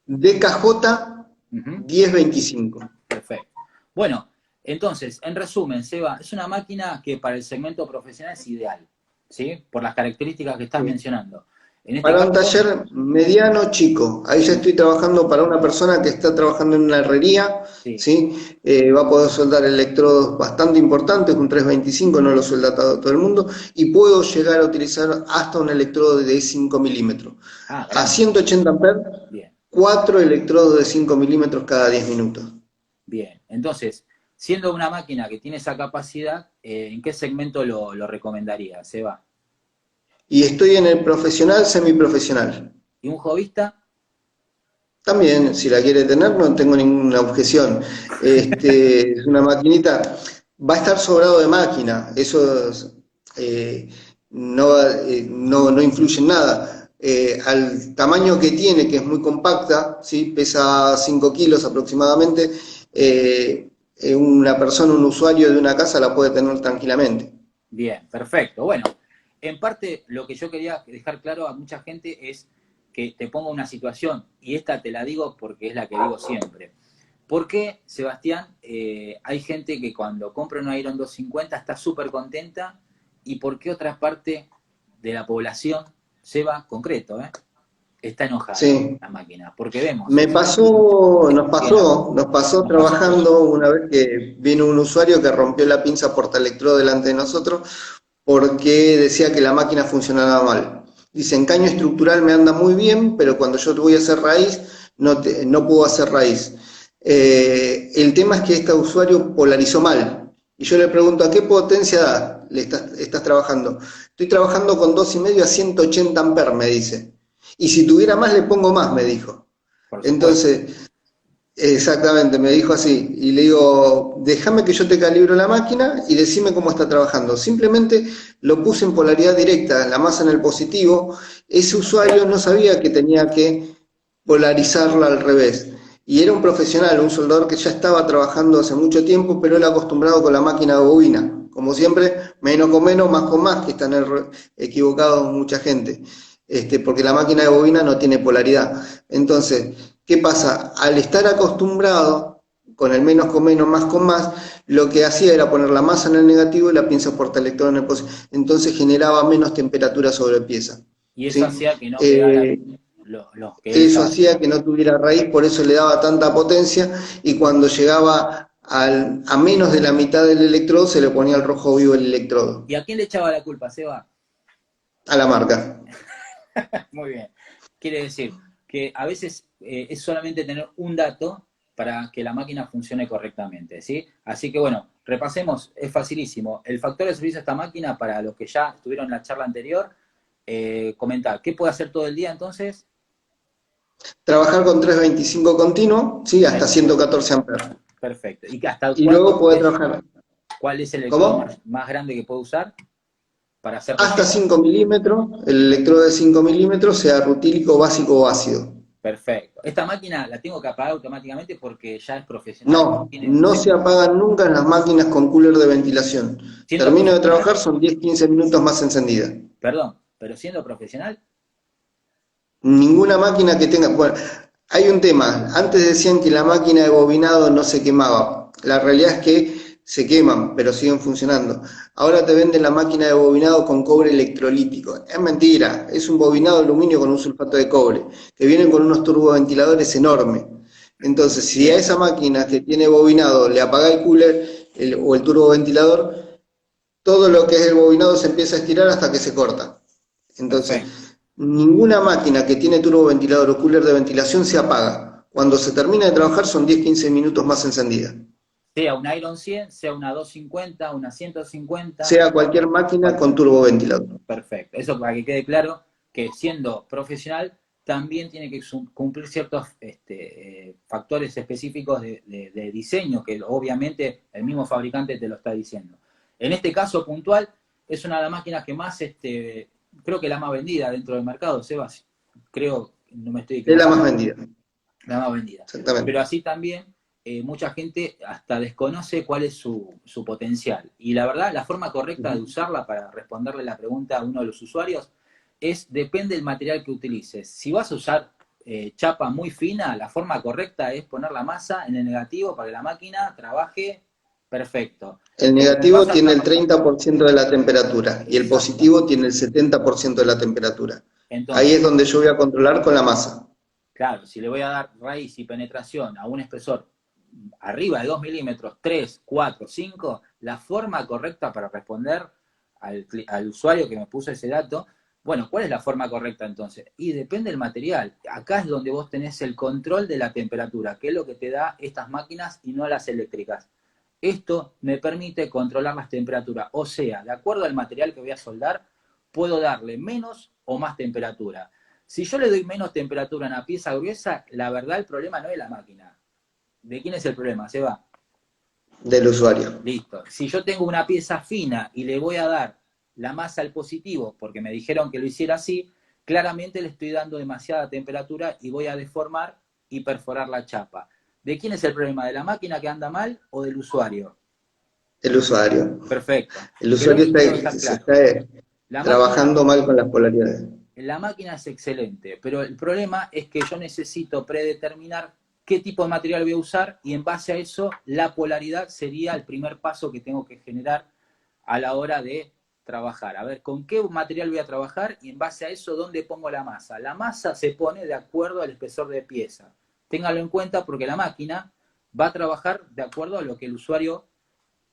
DKJ Ujú. 1025. Perfecto. Bueno, entonces, en resumen, Seba, es una máquina que para el segmento profesional es ideal, ¿sí? Por las características que estás Sí. mencionando. En este Para un caso, taller mediano chico, ahí ya estoy trabajando para una persona que está trabajando en una herrería, sí. ¿sí? Va a poder soldar electrodos bastante importantes, un 325 no lo suelda todo el mundo, y puedo llegar a utilizar hasta un electrodo de 5 milímetros. Ah, A grande. 180 amperes, Bien, 4 electrodos de 5 milímetros cada 10 minutos. bien. Entonces, siendo una máquina que tiene esa capacidad, ¿en qué segmento lo recomendaría, Seba? Y estoy en el profesional, semiprofesional. ¿Y un hobbyista? También, si la quiere tener, no tengo ninguna objeción. Es una maquinita, va a estar sobrado de máquina, eso eh, no influye en nada. Al tamaño que tiene, que es muy compacta, ¿sí? Pesa 5 kilos aproximadamente, una persona, un usuario de una casa la puede tener tranquilamente. Bien, perfecto. Bueno, en parte lo que yo quería dejar claro a mucha gente es que te pongo una situación, y esta te la digo porque es la que digo siempre. ¿Por qué, Sebastián, hay gente que cuando compra un Iron 250 está súper contenta, y por qué otra parte de la población, Seba, concreto, está enojada con Sí. la máquina? Porque vemos Me y pasó, siguen nos pasó nos pasó a todos. trabajando una vez que vino un usuario que rompió la pinza portaelectrodo delante de nosotros porque decía que la máquina funcionaba mal. Dice, en caño estructural me anda muy bien, pero cuando yo voy a hacer raíz, no puedo hacer raíz. El tema es que este usuario polarizó mal. Y yo le pregunto, ¿a qué potencia estás trabajando? Estoy trabajando con 2,5 a 180 amperes, me dice. Y si tuviera más, le pongo más, me dijo. Por supuesto. Entonces, exactamente, me dijo así. Y le digo, déjame que yo te calibro la máquina y decime cómo está trabajando. Simplemente lo puse en polaridad directa, la masa en el positivo. Ese usuario no sabía que tenía que polarizarla al revés. Y era un profesional, un soldador que ya estaba trabajando hace mucho tiempo, pero él acostumbrado con la máquina de bobina. Como siempre, menos con menos, más con más, que están equivocados mucha gente. Porque la máquina de bobina no tiene polaridad. Entonces, ¿qué pasa? Al estar acostumbrado con el menos con menos, más con más, lo que hacía era poner la masa en el negativo y la pinza portaelectrón en el positivo. Entonces generaba menos temperatura sobre pieza. Y eso ¿Sí? hacía que no pegara Eh, los que él Eso estaba hacía que soldando. no tuviera raíz, por eso le daba tanta potencia y cuando llegaba a menos de la mitad del electrodo se le ponía el rojo vivo el electrodo, ¿Y a quién le echaba la culpa, Seba? a la marca. Muy bien. Quiere decir que a veces es solamente tener un dato para que la máquina funcione correctamente, ¿sí? Así que bueno, repasemos, es facilísimo. El factor de servicio de esta máquina, para los que ya estuvieron en la charla anterior, comentar, ¿qué puede hacer todo el día entonces? Trabajar con 325 continuo, sí, hasta 325. 114 amperes. Perfecto. ¿Y hasta Y luego cuánto puede es, trabajar, cuál es el electrodo ¿cómo? más grande que puede usar para hacer Hasta relleno? 5 milímetros, el electrodo de 5 milímetros, sea rutílico, básico o ácido. Perfecto. Esta máquina la tengo que apagar automáticamente porque ya es profesional. No, Tiene, no se apagan nunca en las máquinas con cooler de ventilación. siendo Termino de profesional, trabajar, son 10-15 minutos más encendida. perdón, pero siendo profesional, Ninguna máquina que tenga... Bueno, hay un tema. Antes decían que la máquina de bobinado no se quemaba. La realidad es que se queman, pero siguen funcionando. Ahora te venden la máquina de bobinado con cobre electrolítico. Es mentira. Es un bobinado de aluminio con un sulfato de cobre, que vienen con unos turboventiladores enormes. Entonces, si a bien, esa máquina que tiene bobinado le apaga el cooler o el turboventilador, todo lo que es el bobinado se empieza a estirar hasta que se corta. Entonces, perfecto. ninguna máquina que tiene turboventilador o cooler de ventilación se apaga. Cuando se termina de trabajar son 10-15 minutos más encendida. Sea una Iron 100, sea una 250, una 150, Sea cualquier máquina con cualquier. turboventilador. Perfecto. Eso para que quede claro que siendo profesional también tiene que cumplir ciertos factores específicos de diseño, que obviamente el mismo fabricante te lo está diciendo. En este caso puntual, es una de las máquinas que más, creo que la más vendida dentro del mercado, Sebas. Creo, no me estoy Es la más equivocando, vendida. la más vendida. Exactamente. Pero así también mucha gente hasta desconoce cuál es su potencial. Y la verdad, la forma correcta de usarla para responderle la pregunta a uno de los usuarios depende del material que utilices. Si vas a usar chapa muy fina, la forma correcta es poner la masa en el negativo para que la máquina trabaje perfecto. El Pero si negativo vas a tiene el trabajar, 30% de la temperatura y el exacta, positivo tiene el 70% de la temperatura. Ahí Entonces, es donde yo voy a controlar con la masa. claro, si le voy a dar raíz y penetración a un espesor arriba de 2 milímetros, 3, 4, 5, la forma correcta para responder al usuario que me puso ese dato, bueno, ¿cuál es la forma correcta entonces? Y depende del material. Acá es donde vos tenés el control de la temperatura, que es lo que te da estas máquinas y no las eléctricas. Esto me permite controlar las temperaturas, o sea, de acuerdo al material que voy a soldar, puedo darle menos o más temperatura. Si yo le doy menos temperatura a una pieza gruesa, la verdad el problema no es la máquina. ¿De quién es el problema? Se va. Del usuario. Listo. Si yo tengo una pieza fina y le voy a dar la masa al positivo, porque me dijeron que lo hiciera así, claramente le estoy dando demasiada temperatura y voy a deformar y perforar la chapa. ¿De quién es el problema? ¿De la máquina que anda mal o del usuario? El usuario. Perfecto. El Pero usuario esto debe estar se claro. está La máquina, trabajando mal con las polaridades. la máquina es excelente, pero el problema es que yo necesito predeterminar qué tipo de material voy a usar y en base a eso la polaridad sería el primer paso que tengo que generar a la hora de trabajar. A ver, ¿con qué material voy a trabajar? Y en base a eso, ¿dónde pongo la masa? La masa se pone de acuerdo al espesor de pieza. Téngalo en cuenta porque la máquina va a trabajar de acuerdo a lo que el usuario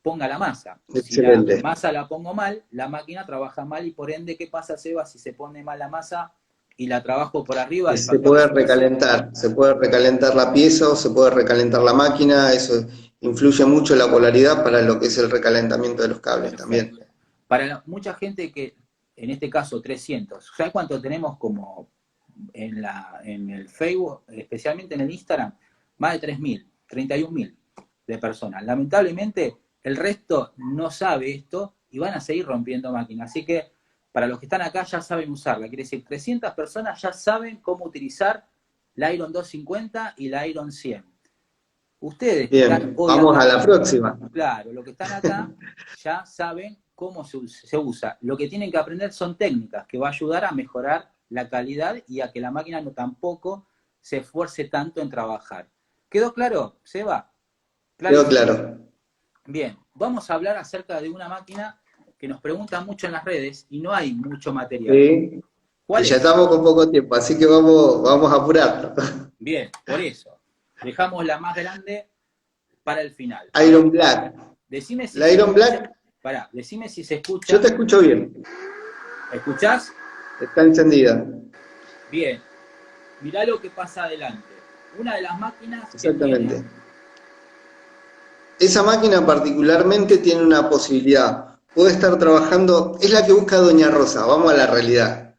ponga la masa. Si la Excelente. masa la pongo mal, la máquina trabaja mal y por ende, ¿qué pasa, Seba? Si se pone mal la masa y la trabajo por arriba, el factor de servicio. Se puede recalentar la pieza o se puede recalentar la máquina, eso influye mucho la polaridad para lo que es el recalentamiento de los cables también. Perfecto. Para mucha gente que, en este caso 300, ¿sabes cuánto tenemos como en el Facebook, especialmente en el Instagram? Más de 3.000, 31.000 de personas. Lamentablemente, el resto no sabe esto y van a seguir rompiendo máquinas. Así que para los que están acá ya saben usarla. Quiere decir, 300 personas ya saben cómo utilizar la Iron 250 y la Iron 100. Ustedes que están Bien, hoy vamos a acá, la próxima. claro, los que están acá ya saben cómo se usa. Lo que tienen que aprender son técnicas que va a ayudar a mejorar la calidad y a que la máquina no tampoco se esfuerce tanto en trabajar. ¿Quedó claro, Seba? Quedó Clarísimo. claro. Bien, vamos a hablar acerca de una máquina que nos preguntan mucho en las redes y no hay mucho material. Sí. Y ¿Cuál ya es? estamos con poco tiempo, así que vamos a apurarlo. Bien, por eso. Dejamos la más grande para el final. A ver, Iron Black. decime si La se Iron escucha. Black, Pará, decime si se yo escucha. te escucho bien. ¿Escuchás? Está encendida. Bien. Mirá lo que pasa adelante. Una de las máquinas que tiene. Exactamente. Esa máquina particularmente tiene una posibilidad. Puede estar trabajando, es la que busca Doña Rosa, vamos a la realidad.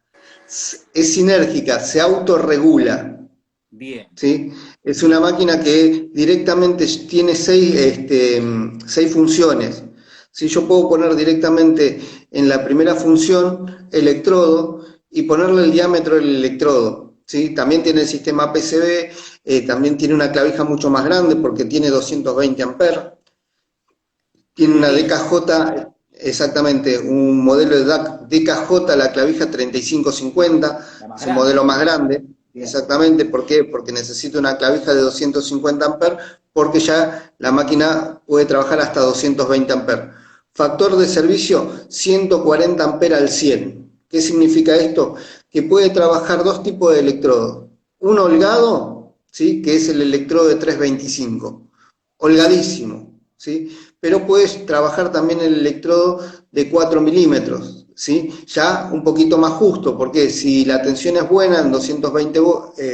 Es sinérgica, se autorregula. Bien, ¿Sí? Es una bien, máquina que directamente tiene seis funciones. Si yo puedo poner directamente en la primera función electrodo y ponerle el diámetro del electrodo. ¿Sí? También tiene el sistema PCB, también tiene una clavija mucho más grande porque tiene 220 amperes. qué Tiene una divino. DKJ, exactamente, un modelo de DKJ, la clavija 3550, La más es un grande. modelo más grande, Bien, exactamente, ¿por qué? Porque necesita una clavija de 250 amperes, porque ya la máquina puede trabajar hasta 220 amperes. Factor de servicio, 140 amperes al 100. ¿Qué significa esto? Que puede trabajar dos tipos de electrodos. Uno holgado, ¿sí? Que es el electrodo de 325, holgadísimo, ¿sí? Pero puedes trabajar también el electrodo de 4 milímetros, ¿sí? Ya un poquito más justo, porque si la tensión es buena en 220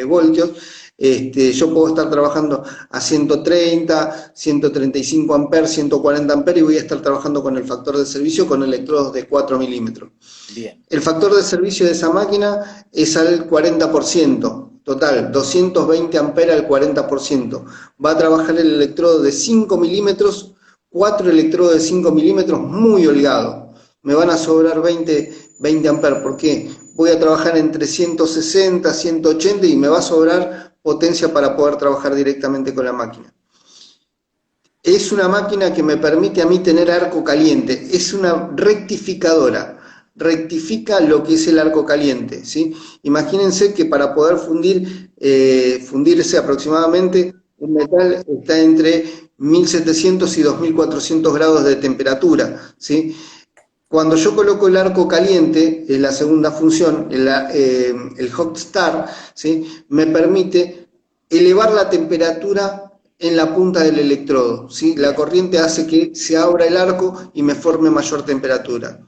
voltios, yo puedo estar trabajando a 130, 135 amperes, 140 amperes y voy a estar trabajando con el factor de servicio con electrodos de 4 milímetros. bien, El factor de servicio de esa máquina es al 40%, total, 220 amperes al 40%. Va a trabajar el electrodo de 5 milímetros, 4 electrodos de 5 milímetros muy holgado. Me van a sobrar 20 amperes, ¿por qué? Voy a trabajar entre 160, 180 y me va a sobrar potencia para poder trabajar directamente con la máquina. Es una máquina que me permite a mí tener arco caliente, es una rectificadora, rectifica lo que es el arco caliente, ¿sí? Imagínense que para poder fundirse aproximadamente, un metal está entre 1700 y 2400 grados de temperatura, ¿sí? Cuando yo coloco el arco caliente, en la segunda función, el hot start, ¿sí? Me permite elevar la temperatura en la punta del electrodo, ¿sí? La Bien. corriente hace que se abra el arco y me forme mayor temperatura.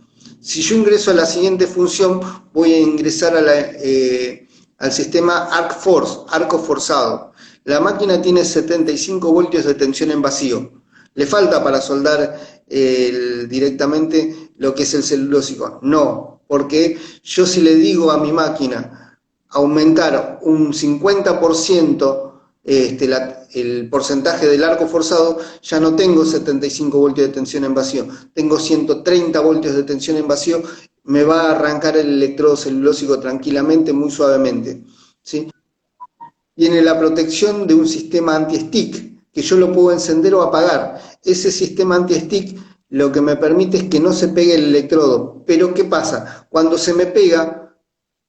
Si yo ingreso a la siguiente función, voy a ingresar al sistema Arc Force, arco forzado. La máquina tiene 75 voltios de tensión en vacío. Le falta para soldar directamente lo que es el celulósico. No, porque yo si le digo a mi máquina aumentar un 50% el porcentaje del arco forzado, ya no tengo 75 voltios de tensión en vacío, tengo 130 voltios de tensión en vacío, me va a arrancar el electrodo celulósico tranquilamente, muy suavemente, ¿sí? Tiene la protección de un sistema anti-stick, que yo lo puedo encender o apagar. Ese sistema anti-stick lo que me permite es que no se pegue el electrodo. Pero ¿qué pasa? Cuando se me pega,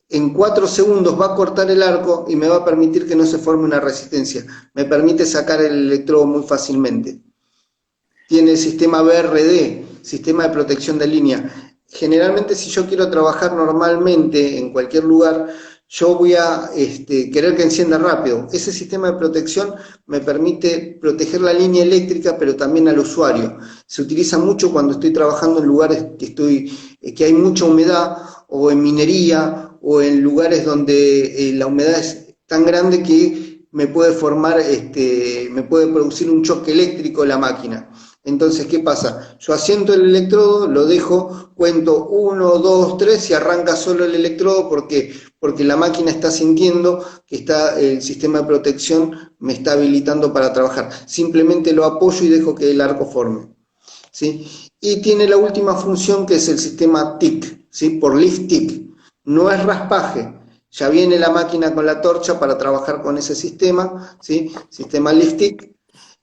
en 4 segundos va a cortar el arco y me va a permitir que no se forme una resistencia. Me permite sacar el electrodo muy fácilmente. Tiene el sistema BRD, sistema de protección de línea. Generalmente si yo quiero trabajar normalmente en cualquier lugar, yo voy a querer que encienda rápido. Ese sistema de protección me permite proteger la línea eléctrica, pero también al usuario. Se utiliza mucho cuando estoy trabajando en lugares que hay mucha humedad, o en minería, o en lugares donde la humedad es tan grande que me puede formar, me puede producir un choque eléctrico la máquina. Entonces, ¿qué pasa? Yo asiento el electrodo, lo dejo, cuento 1, 2, 3 y arranca solo el electrodo porque la máquina está sintiendo que el sistema de protección me está habilitando para trabajar. Simplemente lo apoyo y dejo que el arco forme, ¿sí? Y tiene la última función que es el sistema TIC, ¿sí? Por lift TIC. No es raspaje, ya viene la máquina con la torcha para trabajar con ese sistema, ¿sí? Sistema lift TIC.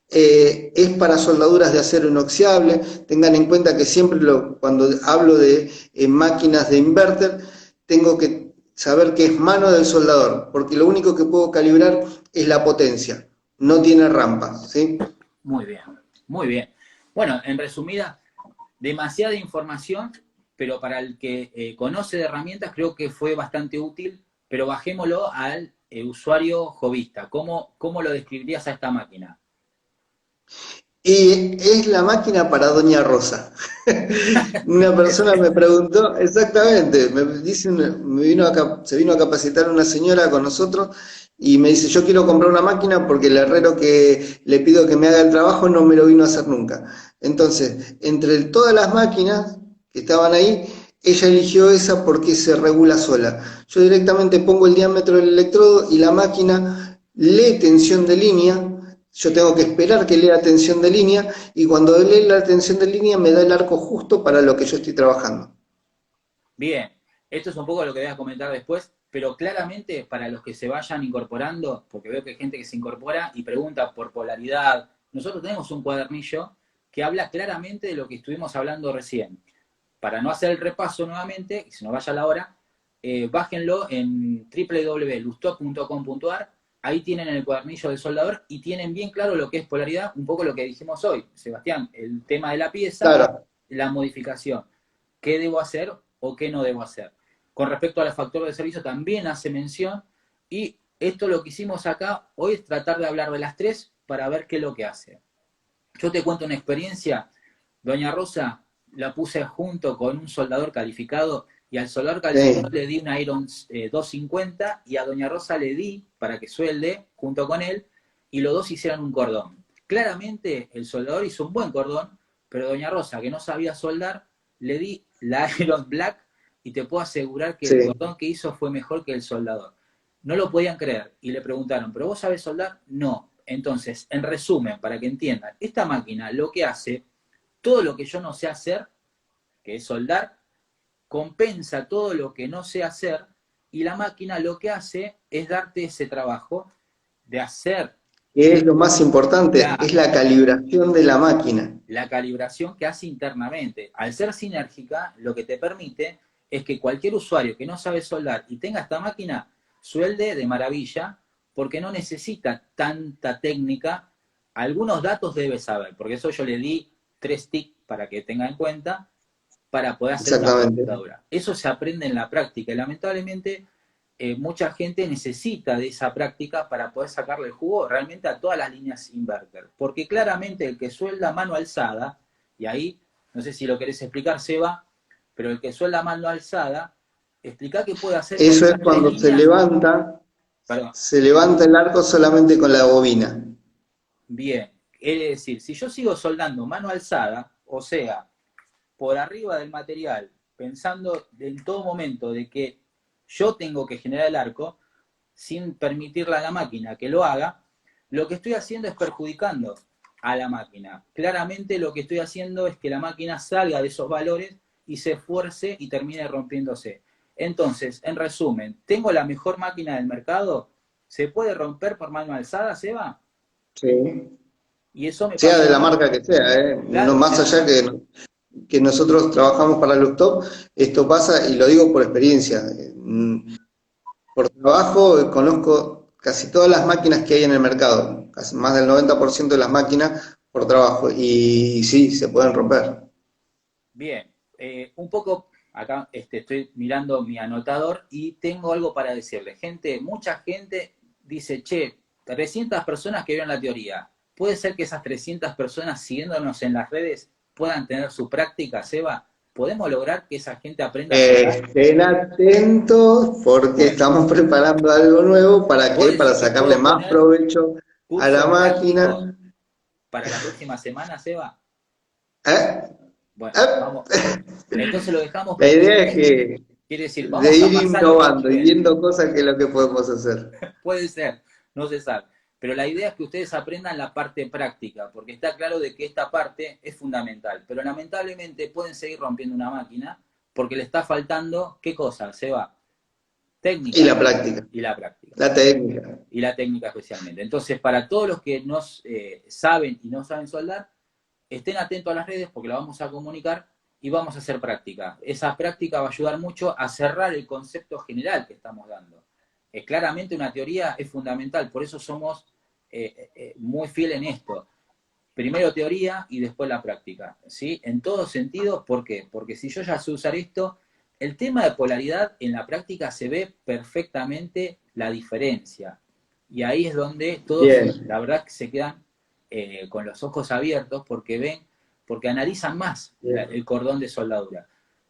Es para soldaduras de acero inoxidable. Tengan en cuenta que siempre cuando hablo de máquinas de inverter, tengo que saber que es mano del soldador, porque lo único que puedo calibrar es la potencia, no tiene rampa, ¿sí? Muy bien, muy bien. Bueno, en resumida, demasiada información, pero para el que conoce de herramientas creo que fue bastante útil, pero bajémoslo al usuario jovista. ¿Cómo lo describirías a esta máquina? Y es la máquina para Doña Rosa. Una persona me preguntó, exactamente, se vino a capacitar una señora con nosotros y me dice, yo quiero comprar una máquina porque el herrero que le pido que me haga el trabajo no me lo vino a hacer nunca. Entonces, entre todas las máquinas que estaban ahí, ella eligió esa porque se regula sola. Yo directamente pongo el diámetro del electrodo y la máquina lee tensión de línea. Yo tengo que esperar que lea tensión de línea y cuando lee la tensión de línea me da el arco justo para lo que yo estoy trabajando. Bien, esto es un poco lo que voy a comentar después, pero claramente para los que se vayan incorporando, porque veo que hay gente que se incorpora y pregunta por polaridad, nosotros tenemos un cuadernillo que habla claramente de lo que estuvimos hablando recién. Para no hacer el repaso nuevamente, y se nos vaya la hora, bájenlo en www.lustop.com.ar, ahí tienen el cuadernillo del soldador y tienen bien claro lo que es polaridad, un poco lo que dijimos hoy, Sebastián, el tema de la pieza, Claro, la modificación, qué debo hacer o qué no debo hacer. Con respecto al factor de servicio también hace mención y esto lo que hicimos acá hoy es tratar de hablar de las tres para ver qué es lo que hace. Yo te cuento una experiencia, Doña Rosa la puse junto con un soldador calificado y al soldador calificado sí. le di una Iron 250 y a Doña Rosa le di para que suelde junto con él y los dos hicieran un cordón. Claramente el soldador hizo un buen cordón, pero Doña Rosa, que no sabía soldar, le di la Iron Black y te puedo asegurar que el Sí. cordón que hizo fue mejor que el soldador. No lo podían creer y le preguntaron, ¿pero vos sabés soldar? No. Entonces, en resumen, para que entiendan, esta máquina lo que hace, todo lo que yo no sé hacer, que es soldar, compensa todo lo que no sé hacer y la máquina lo que hace es darte ese trabajo de hacer Que es lo más importante, la, es la calibración de la máquina. la calibración que hace internamente. Al ser sinérgica, lo que te permite es que cualquier usuario que no sabe soldar y tenga esta máquina, suelde de maravilla, porque no necesita tanta técnica. Algunos datos debe saber, porque eso yo le di 3 tics para que tenga en cuenta, para poder hacer una exactamente. soldadura. Eso se aprende en la práctica y lamentablemente mucha gente necesita de esa práctica para poder sacarle el jugo realmente a todas las líneas inverter. Porque claramente el que suelda a mano alzada, y ahí, no sé si lo querés explicar, Seba, pero el que suelda a mano alzada, explica qué puede hacer con Eso es esas tres cuando líneas. Perdón, se levanta el arco solamente con la bobina. bien. Es decir, si yo sigo soldando mano alzada, o sea, por arriba del material, pensando en todo momento de que yo tengo que generar el arco, sin permitirle a la máquina que lo haga, lo que estoy haciendo es perjudicando a la máquina. Claramente lo que estoy haciendo es que la máquina salga de esos valores y se esfuerce y termine rompiéndose. Entonces, en resumen, ¿tengo la mejor máquina del mercado? ¿Se puede romper por mano alzada, Seba? Sí. Y eso me Sea pasó de a la mí. marca que sea, ¿eh? No Claro, más allá que nosotros trabajamos para Looktop, esto pasa y lo digo por experiencia. Por trabajo conozco casi todas las máquinas que hay en el mercado, casi más del 90% de las máquinas por trabajo y sí, se pueden romper. bien, un poco acá estoy mirando mi anotador y tengo algo para decirle. Gente, mucha gente dice, che, 300 personas que vieron la teoría. ¿Puede ser que esas 300 personas siguiéndonos en las redes puedan tener su práctica, Seba? ¿Podemos lograr que esa gente aprenda a soldar? Estén atentos porque Bueno, estamos preparando algo nuevo. ¿Para ¿vos qué? Para decís que sacarle puedo más poner provecho a la cursos prácticos máquina. para la próxima semana, Seba? ¿Eh? Bueno, ¿Eh? vamos. Entonces lo dejamos La idea es pendiente. que Quiere decir, de vamos a ir pasar otro innovando y nivel. viendo cosas que es lo que podemos hacer. Puede ser, no se sabe. Pero la idea es que ustedes aprendan la parte práctica, porque está claro de que esta parte es fundamental. Pero lamentablemente pueden seguir rompiendo una máquina porque le está faltando, ¿qué cosa? Se va, Y técnica la práctica, y la práctica. la técnica. Y la técnica especialmente. Entonces, para todos los que no saben y no saben soldar, estén atentos a las redes porque la vamos a comunicar y vamos a hacer práctica. Esa práctica va a ayudar mucho a cerrar el concepto general que estamos dando. Claramente una teoría es fundamental, por eso somos muy fieles en esto. Primero teoría y después la práctica, ¿sí? En todos sentidos, ¿por qué? Porque si yo ya sé usar esto, el tema de polaridad en la práctica se ve perfectamente la diferencia. Y ahí es donde todos, Bien, la verdad, que se quedan con los ojos abiertos porque ven, porque analizan más bien, el cordón de soldadura,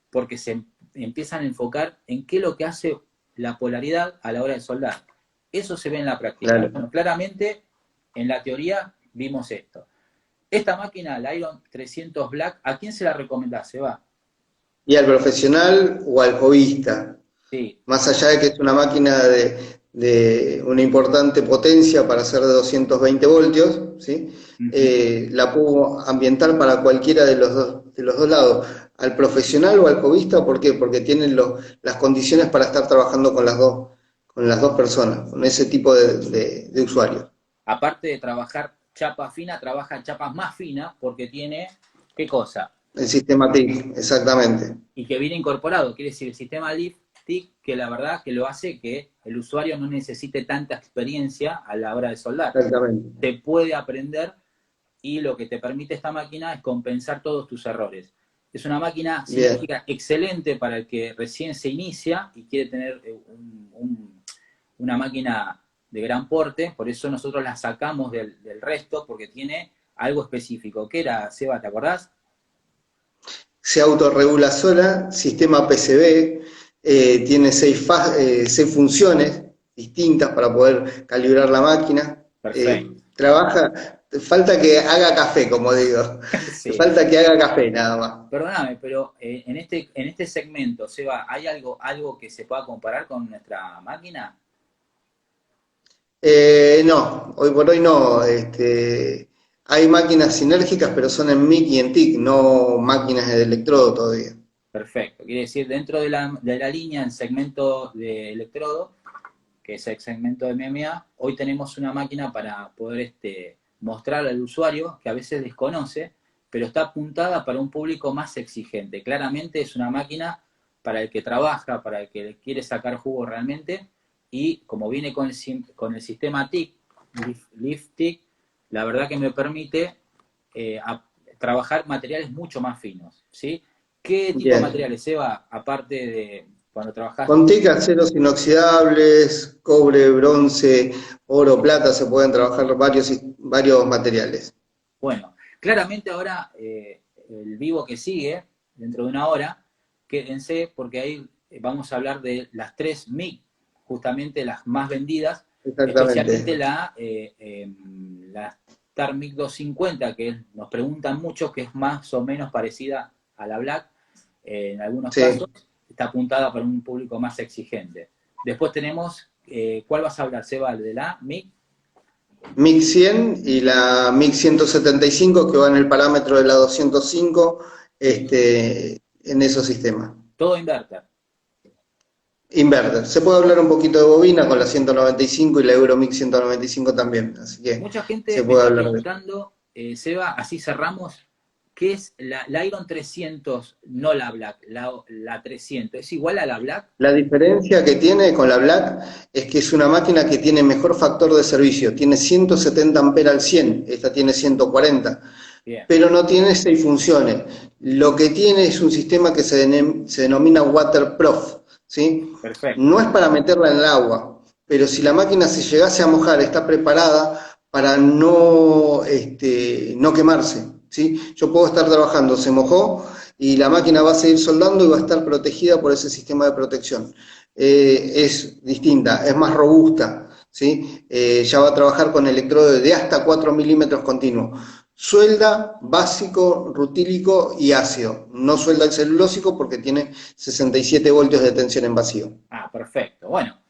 porque se empiezan a enfocar en qué es lo que hace la polaridad a la hora de soldar. Eso se ve en la práctica. claro. Bueno, claramente en la teoría vimos esto. Esta máquina, la Iron 300 Black, ¿a quién se la recomendás, Seba? Y al profesional o al hobbyista, Sí. más allá de que es una máquina de una importante potencia para ser de 220 voltios, ¿sí? Ujú. La puedo ambientar para cualquiera de los dos lados, al profesional o al hobbyista, ¿por qué? Porque tienen las condiciones para estar trabajando con las dos personas, con ese tipo de usuarios. Aparte de trabajar chapa fina, trabaja chapas más finas porque tiene, ¿qué cosa? El sistema TIC, exactamente, Y que viene incorporado, quiere decir el sistema Lift TIC, que la verdad que lo hace que el usuario no necesite tanta experiencia a la hora de soldar. exactamente. Te puede aprender y lo que te permite esta máquina es compensar todos tus errores. Es una máquina Bien, científica excelente para el que recién se inicia y quiere tener una máquina de gran porte, por eso nosotros la sacamos del resto, porque tiene algo específico. ¿Qué era, Seba, te acordás? se autorregula sola, sistema PCB, tiene seis funciones distintas para poder calibrar la máquina. Perfecto. Trabaja, falta que haga café, como digo, Sí. falta que haga café nada más. Perdóname, pero en este segmento, Seba, ¿hay algo que se pueda comparar con nuestra máquina? No, hoy por hoy no. Hay máquinas sinérgicas, pero son en MIG y en TIC, no máquinas de electrodo todavía. Perfecto. Quiere decir, dentro de la línea en segmento de electrodo, que es el segmento de MMA, hoy tenemos una máquina para poder mostrar al usuario que a veces desconoce, pero está apuntada para un público más exigente. Claramente es una máquina para el que trabaja, para el que quiere sacar jugo realmente, y como viene con el sistema TIC, Lift TIC, la verdad que me permite trabajar materiales mucho más finos, ¿sí? ¿Qué tipo de Bien. materiales, Seba, aparte de cuando trabajás? Con TIC, aceros inoxidables, cobre, bronce, oro, plata, se pueden trabajar varios materiales. Bueno, claramente ahora el vivo que sigue, dentro de una hora, quédense porque ahí vamos a hablar de las 3 MIG, justamente las más vendidas, Exactamente. especialmente la Star MIG 250, que nos preguntan mucho, que es más o menos parecida a la Black, en algunos Sí. casos, está apuntada para un público más exigente. Después tenemos, ¿cuál vas a hablar, Seba? ¿De la MIG? MIG 100 y la MIG 175 que va en el parámetro de la 205 en esos sistemas. Todo inverter. Inverter. Se puede hablar un poquito de bobina con la 195 y la Euromix 195 también, así que Mucha gente se me puede está hablar de eso. preguntando, Seba, así cerramos, ¿qué es la Iron 300, no la Black, la 300? ¿Es igual a la Black? La diferencia que tiene con la Black es que es una máquina que tiene mejor factor de servicio, tiene 170 amperes al 100, esta tiene 140, Bien, pero no tiene 6 funciones. Lo que tiene es un sistema que se denomina waterproof, ¿sí? perfecto. No es para meterla en el agua, pero si la máquina se llegase a mojar, está preparada para no quemarse, ¿sí? Yo puedo estar trabajando, se mojó y la máquina va a seguir soldando y va a estar protegida por ese sistema de protección. Es distinta, es más robusta, ¿sí? Ya va a trabajar con electrodos de hasta 4 milímetros continuos. Suelda, básico, rutílico y ácido. No suelda el celulósico porque tiene 67 voltios de tensión en vacío. Ah, perfecto. Bueno,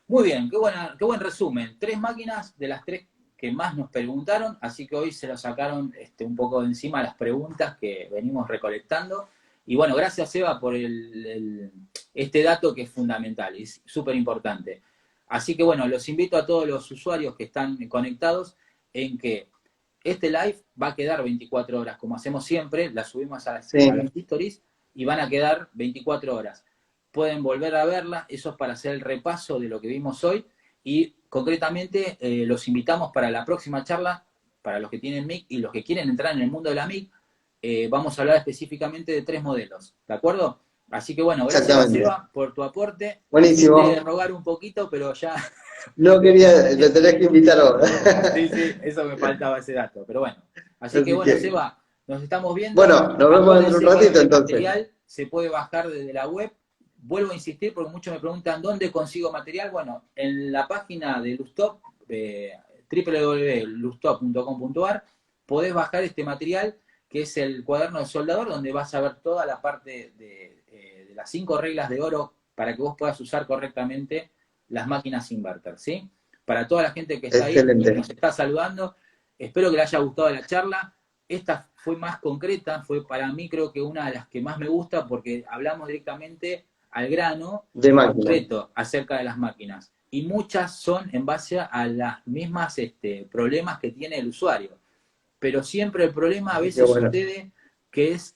muy bien, qué buen resumen. 3 máquinas de las 3 que más nos preguntaron, así que hoy se lo sacaron un poco de encima las preguntas que venimos recolectando. Y bueno, gracias Eva por este dato que es fundamental, es súper importante. Así que bueno, los invito a todos los usuarios que están conectados en que este live va a quedar 24 horas, como hacemos siempre, la subimos a las Sí, stories y van a quedar 24 horas. Pueden volver a verla, eso es para hacer el repaso de lo que vimos hoy y concretamente los invitamos para la próxima charla, para los que tienen MIG y los que quieren entrar en el mundo de la MIG, vamos a hablar específicamente de 3 modelos, ¿de acuerdo? Así que bueno, gracias exactamente. Seba por tu aporte, te hiciste Buenísimo. rogar un poquito, pero ya No quería, le tenés que invitar ahora. sí, sí, eso me faltaba ese dato, pero bueno. Así que Así bueno, que, Seba, nos estamos viendo. bueno, nos vemos dentro de un Acuérdense que ratito el entonces. material se puede bajar desde la web. Vuelvo a insistir porque muchos me preguntan dónde consigo material. Bueno, en la página de Lustop, www.lustop.com.ar, podés bajar este material que es el cuaderno de soldador, donde vas a ver toda la parte de las 5 reglas de oro para que vos puedas usar correctamente las máquinas inverter, ¿sí? Para toda la gente que está ahí, que Excelente. nos está saludando, espero que le haya gustado la charla. Esta fue más concreta, fue para mí creo que una de las que más me gusta porque hablamos directamente al grano De y máquina. concreto acerca de las máquinas. Y muchas son en base a las mismas problemas que tiene el usuario. Pero siempre el problema a Así que veces bueno. sucede que es